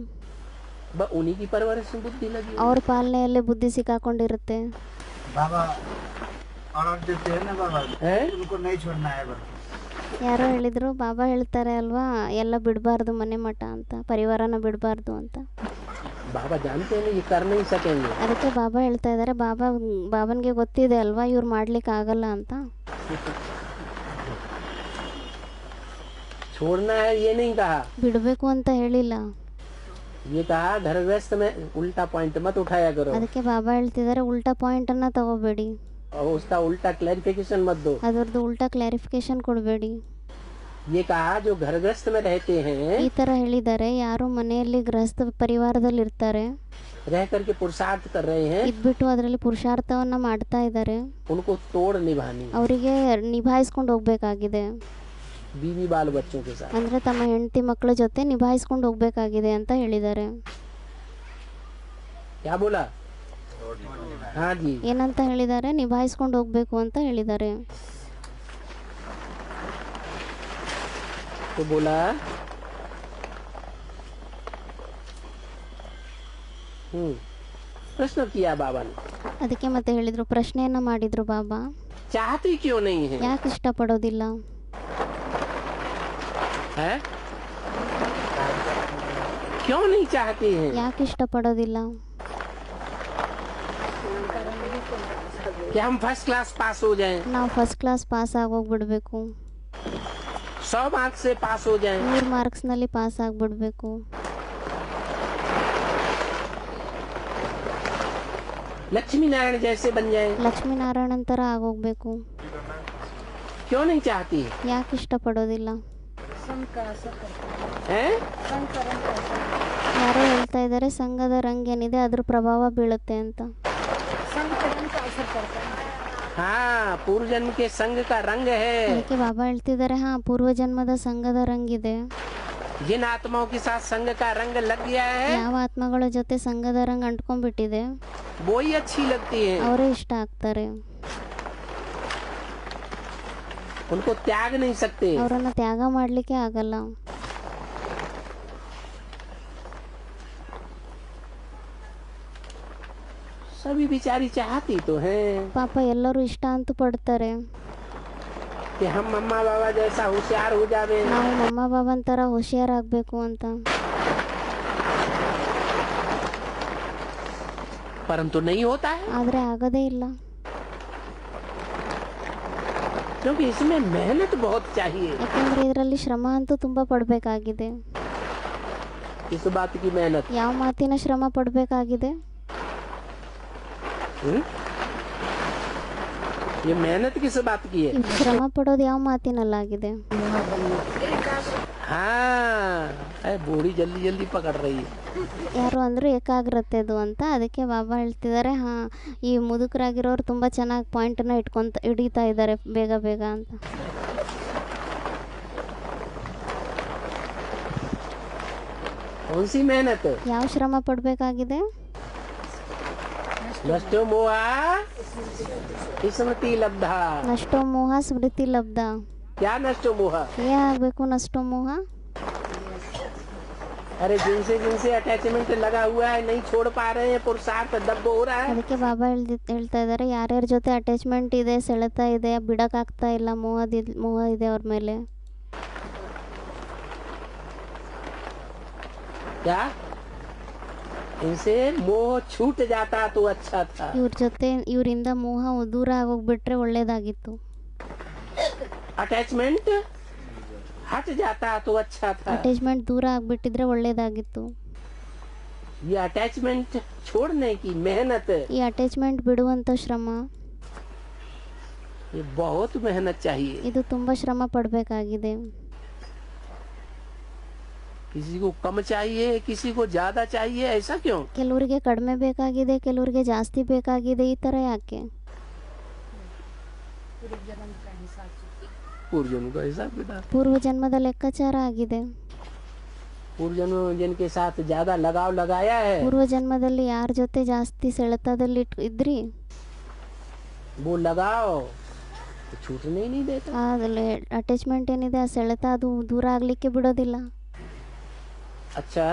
Speaker 1: उन्हीं की परवरिश में बुद्धि लगी.
Speaker 2: ಅವ್ರ ಪಾಲನೆಯಲ್ಲೇ ಬುದ್ಧಿ ಸಿಕ್ಕಾಕೊಂಡಿರುತ್ತೆ.
Speaker 3: बाबा ऑर्डर देते हैं ना बाबा,
Speaker 1: है?
Speaker 3: उनको नहीं छोड़ना है बस.
Speaker 2: ಯಾರೋ ಹೇಳಿದ್ರು, ಬಾಬಾ ಹೇಳ್ತಾರೆ ಅಲ್ವಾ, ಎಲ್ಲ ಬಿಡಬಾರ್ದು ಮನೆ ಮಠ ಅಂತ, ಪರಿವಾರನ ಬಿಡಬಾರ್ದು ಅಂತ.
Speaker 1: बाबा जानते हैं ये कर नहीं सकेंगे.
Speaker 2: ಅದಕ್ಕೆ ಬಾಬಾ ಹೇಳ್ತಾ ಇದ್ದಾರೆ, ಬಾಬನ್ಗೆ ಗೊತ್ತಿದೆ ಅಲ್ವಾ ಇವ್ರು ಮಾಡ್ಲಿಕ್ಕೆ ಆಗಲ್ಲ ಅಂತ.
Speaker 1: छोड़ना है ये नहीं कहा,
Speaker 2: ಬಿಡಬೇಕು ಅಂತ ಹೇಳಿಲ್ಲ.
Speaker 1: ये कहा घर गृहस्थ में उल्टा पॉइंट मत उठाया करो,
Speaker 2: ಅದಕ್ಕೆ ಬಾಬಾ ಹೇಳ್ತಿದ್ದಾರೆ, ಉಲ್ಟಾ ಪಾಯಿಂಟ್ ಅನ್ನ ತಗೋಬೇಡಿ,
Speaker 1: और उसका उल्टा क्लैरिफिकेशन मत दो.
Speaker 2: ಅದರದ್ದು ಉಲ್ಟಾ ಕ್ಲಾರಿಫಿಕೇಶನ್ ಕೊಡಬೇಡಿ.
Speaker 1: ये कहा जो घर गृहस्थ में रहते हैं,
Speaker 2: ಈ ತರ ಹೇಳಿದ್ದಾರೆ, ಯಾರು ಮನೆಯಲ್ಲಿ ಗೃಹಸ್ಥ ಪರಿವಾರದಲ್ಲಿ ಇರ್ತಾರೆ,
Speaker 1: रह करके पुरुषार्थ कर रहे हैं,
Speaker 2: ಇದ್ಬಿಟ್ಟು ಅದರಲ್ಲಿ ಪುರುಷಾರ್ಥವನ್ನ ಮಾಡ್ತಾ ಇದ್ದಾರೆ,
Speaker 1: उनको तोड़ निभानी,
Speaker 2: ಅವರಿಗೆ ನಿಭಾಯಿಸ್ಕೊಂಡು ಹೋಗ್ಬೇಕಾಗಿದೆ.
Speaker 1: बीवी बाल बच्चों के साथ.
Speaker 2: ಅಂದ್ರೆ ತಮ್ಮ ಹೆಂಡತಿ ಮಕ್ಕಳ ಜೊತೆ ನಿಭಾಯಿಸ್ಕೊಂಡು ಹೋಗ್ಬೇಕಾಗಿದೆ ಅಂತ ಹೇಳಿದ್ದಾರೆ.
Speaker 1: क्या बोला? हाँ जी.
Speaker 2: ಏನಂತ ಹೇಳಿದ್ದಾರೆ? ನಿಭಾಯಿಸ್ಕೊಂಡು ಹೋಗ್ಬೇಕು ಅಂತ ಹೇಳಿದ್ದಾರೆ.
Speaker 1: तो बोला प्रश्न किया बाबा ने,
Speaker 2: ಅದಕ್ಕೆ ಮತ್ತೆ ಹೇಳಿದರು, ಪ್ರಶ್ನೆಯನ್ನು ಮಾಡಿದರು ಬಾಬಾ,
Speaker 1: चाहती क्यों नहीं है?
Speaker 2: ಯಾಕೆ ಇಷ್ಟಪಡೋದಿಲ್ಲ,
Speaker 1: है क्यों नहीं चाहती है?
Speaker 2: ಯಾಕೆ ಇಷ್ಟಪಡೋದಿಲ್ಲ,
Speaker 1: कि हम फर्स्ट क्लास पास हो जाएं,
Speaker 2: ನಾವು ಫಸ್ಟ್ ಕ್ಲಾಸ್ ಪಾಸ್ ಆಗೋಗ್ಬಿಡ್ಬೇಕು,
Speaker 1: 100 मार्क्स से पास हो जाएं,
Speaker 2: 100 ಮಾರ್ಕ್ಸ್ನಲ್ಲಿ ಪಾಸ್ ಆಗಿಬಿಡ್ಬೇಕು,
Speaker 1: लक्ष्मी नारायण जैसे बन जाएं।
Speaker 2: ಲಕ್ಷ್ಮೀನಾರಾಯಣನ್ ಥರ ಆಗೋಗ್ಬೇಕು,
Speaker 1: क्यों नहीं चाहती
Speaker 2: ಯಾಕೆ ಇಷ್ಟಪಡೋದಿಲ್ಲ.
Speaker 1: है?
Speaker 2: ಯಾರೋ ಹೇಳ್ತಾ ಇದ್ದಾರೆ ಸಂಘದ ರಂಗ್ ಏನಿದೆ ಅದ್ರ ಪ್ರಭಾವ ಬೀಳುತ್ತೆ ಅಂತ.
Speaker 1: हाँ, पूर्व जन्म के संग का रंग है।
Speaker 2: ಅದಕ್ಕೆ ಬಾಬಾ ಹೇಳ್ತಿದ್ದಾರೆ, ಹಾ, ಪೂರ್ವಜನ್ಮದ ಸಂಘದ ರಂಗಿದೆ.
Speaker 1: जिन आत्माओं के साथ संग का रंग लग गया है,
Speaker 2: ಯಾವ ಆತ್ಮಗಳ ಜೊತೆ ಸಂಘದ ರಂಗ್ ಅಂಟ್ಕೊಂಡ್ಬಿಟ್ಟಿದೆ
Speaker 1: वो ही अच्छी लगती है,
Speaker 2: ಅವರೇ ಇಷ್ಟ ಆಗ್ತಾರೆ,
Speaker 1: उनको त्याग नहीं सकते।
Speaker 2: ಅವರನ್ನು ತ್ಯಾಗ ಮಾಡಲಿಕ್ಕೆ ಆಗಲ್ಲ.
Speaker 1: सभी बेचारी चाहती तो हैं
Speaker 2: ಪಾಪ ಎಲ್ಲರೂ ಇಷ್ಟ ಅಂತೂ ಪಡ್ತಾರೆ,
Speaker 1: कि हम मम्मा बाबा जैसा होशियार हो जावे,
Speaker 2: ನಾವು ಮಮ್ಮ ಬಾಬನ್ ಥರ ಹುಷಾರಾಗಬೇಕು ಅಂತ.
Speaker 1: परंतु नहीं होता है,
Speaker 2: ಆದರೆ ಆಗೋದೇ ಇಲ್ಲ,
Speaker 1: क्योंकि इसमें मेहनत बहुत चाहिए।
Speaker 2: ಯಾಕೆಂದರೆ ಇದರಲ್ಲಿ ಶ್ರಮ ಅಂತೂ ತುಂಬ ಪಡಬೇಕಾಗಿದೆ.
Speaker 1: इस बात की मेहनत,
Speaker 2: ಯಾವ ಮಾತಿನ ಶ್ರಮ ಪಡಬೇಕಾಗಿದೆ,
Speaker 1: ये मेहनत किस बात की है?
Speaker 2: ಶ್ರಮ ಪಡೋದು ಯಾವ ಮಾತಿನಲ್ಲಾಗಿದೆ.
Speaker 1: हाँ, अरे बूढ़ी जल्दी जल्दी पकड़ रही है।
Speaker 2: ಯಾರು ಅಂದರೂ ಏಕಾಗ್ರತೆದು ಅಂತ. ಅದಕ್ಕೆ ಬಾಬಾ ಹೇಳ್ತಿದ್ದಾರೆ, ಹಾಂ, ಈ ಮುದುಕರಾಗಿರೋರು ತುಂಬ ಚೆನ್ನಾಗಿ ಪಾಯಿಂಟನ್ನು ಹಿಡಿತಾ ಇದ್ದಾರೆ ಬೇಗ ಬೇಗ ಅಂತ.
Speaker 1: कौन सी मेहनत?
Speaker 2: ಯಾವ ಶ್ರಮ ಪಡಬೇಕಾಗಿದೆ,
Speaker 1: नष्टो मोहा स्मृति लब्धा।
Speaker 2: ನಷ್ಟೋ ಮೋಹ ಸ್ಮೃತಿ ಲಬ್ಧ.
Speaker 1: क्या नष्टो मोहा?
Speaker 2: ಏನಾಗಬೇಕು ನಷ್ಟೋ ಮೋಹ?
Speaker 1: अरे जिनसे अटैचमेंट लगा हुआ है, नहीं छोड़ पा रहे हैं, पुरुषार्थ दब हो रहा है।
Speaker 2: ಅದಕ್ಕೆ ಬಾಬಾ ಹೇಳ್ತಾ ಇದ್ದಾರೆ, ಯಾರ್ಯಾರ ಜೊತೆ ಅಟ್ಯಾಚ್ಮೆಂಟ್ ಇದೆ, ಸೆಳೆತ ಇದೆ, ಬಿಡೋಕ್ಕಾಗ್ತಾ ಇಲ್ಲ, ಮೋಹ ಇದೆ ಅವ್ರ ಮೇಲೆ.
Speaker 1: क्या इनसे मोह छूट जाता तो अच्छा था।
Speaker 2: ಇವರಿಂದ ಮೋಹ ದೂರ ಆಗೋಗ್ಬಿಟ್ರೆ ಒಳ್ಳೇದಾಗಿತ್ತು.
Speaker 1: अटैचमेंट हट जाता तो अच्छा था।
Speaker 2: ಅಟ್ಯಾಚ್ಮೆಂಟ್ ದೂರ ಆಗ್ಬಿಟ್ಟಿದ್ರೆ ಒಳ್ಳೇದಾಗಿತ್ತು.
Speaker 1: ये अटैचमेंट छोड़ने की मेहनत,
Speaker 2: ಈ ಅಟ್ಯಾಚ್ಮೆಂಟ್ ಬಿಡುವಂಥ ಶ್ರಮ,
Speaker 1: ये बहुत मेहनत चाहिए।
Speaker 2: ಇದು ತುಂಬ ಶ್ರಮ ಪಡಬೇಕಾಗಿದೆ.
Speaker 1: किसी को कम चाहिए, किसी को ज्यादा चाहिए, ऐसा क्यों?
Speaker 2: ಕೆಲವರಿಗೆ ಕಡಿಮೆ ಬೇಕಾಗಿದೆ, ಕೆಲವರಿಗೆ ಜಾಸ್ತಿ ಬೇಕಾಗಿದೆ, ಈ ಥರ ಯಾಕೆ?
Speaker 1: पूर्व जन्म का हिसाब किताब,
Speaker 2: ಪೂರ್ವಜನ್ಮದ ಲೆಕ್ಕಾಚಾರ ಆಗಿದೆ.
Speaker 1: पूर्व जन्म में जिनके साथ ज्यादा लगाव लगाया है,
Speaker 2: ಪೂರ್ವಜನ್ಮದಲ್ಲಿ ಯಾರ ಜೊತೆ ಜಾಸ್ತಿ ಸೆಳೆತದಲ್ಲಿ ಇದ್ರಿ,
Speaker 1: वो लगाव तो छूटने ही नहीं देता।
Speaker 2: ಅಟ್ಯಾಚ್ಮೆಂಟ್ ಏನಿದೆ, ಆ ಸೆಳೆತ ಅದು ದೂರ ಆಗಲಿಕ್ಕೆ ಬಿಡೋದಿಲ್ಲ.
Speaker 1: अच्छा,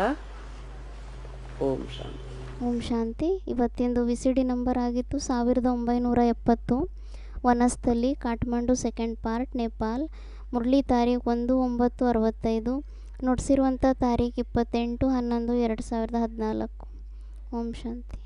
Speaker 1: ओम शांति।
Speaker 2: ಓಂ ಶಾಂತಿ. ಇವತ್ತಿಂದು ವಿಸಿಡಿ ನಂಬರ್ ಆಗಿತ್ತು 1970, ವನಸ್ಥಲಿ, ಕಾಠ್ಮಂಡು, ಸೆಕೆಂಡ್ ಪಾರ್ಟ್, ನೇಪಾಲ್. ಮುರಳಿ ತಾರೀಖು 1965, ನುಡಿಸಿರುವಂಥ ತಾರೀಖು 28/11/2014. ಓಂ ಶಾಂತಿ.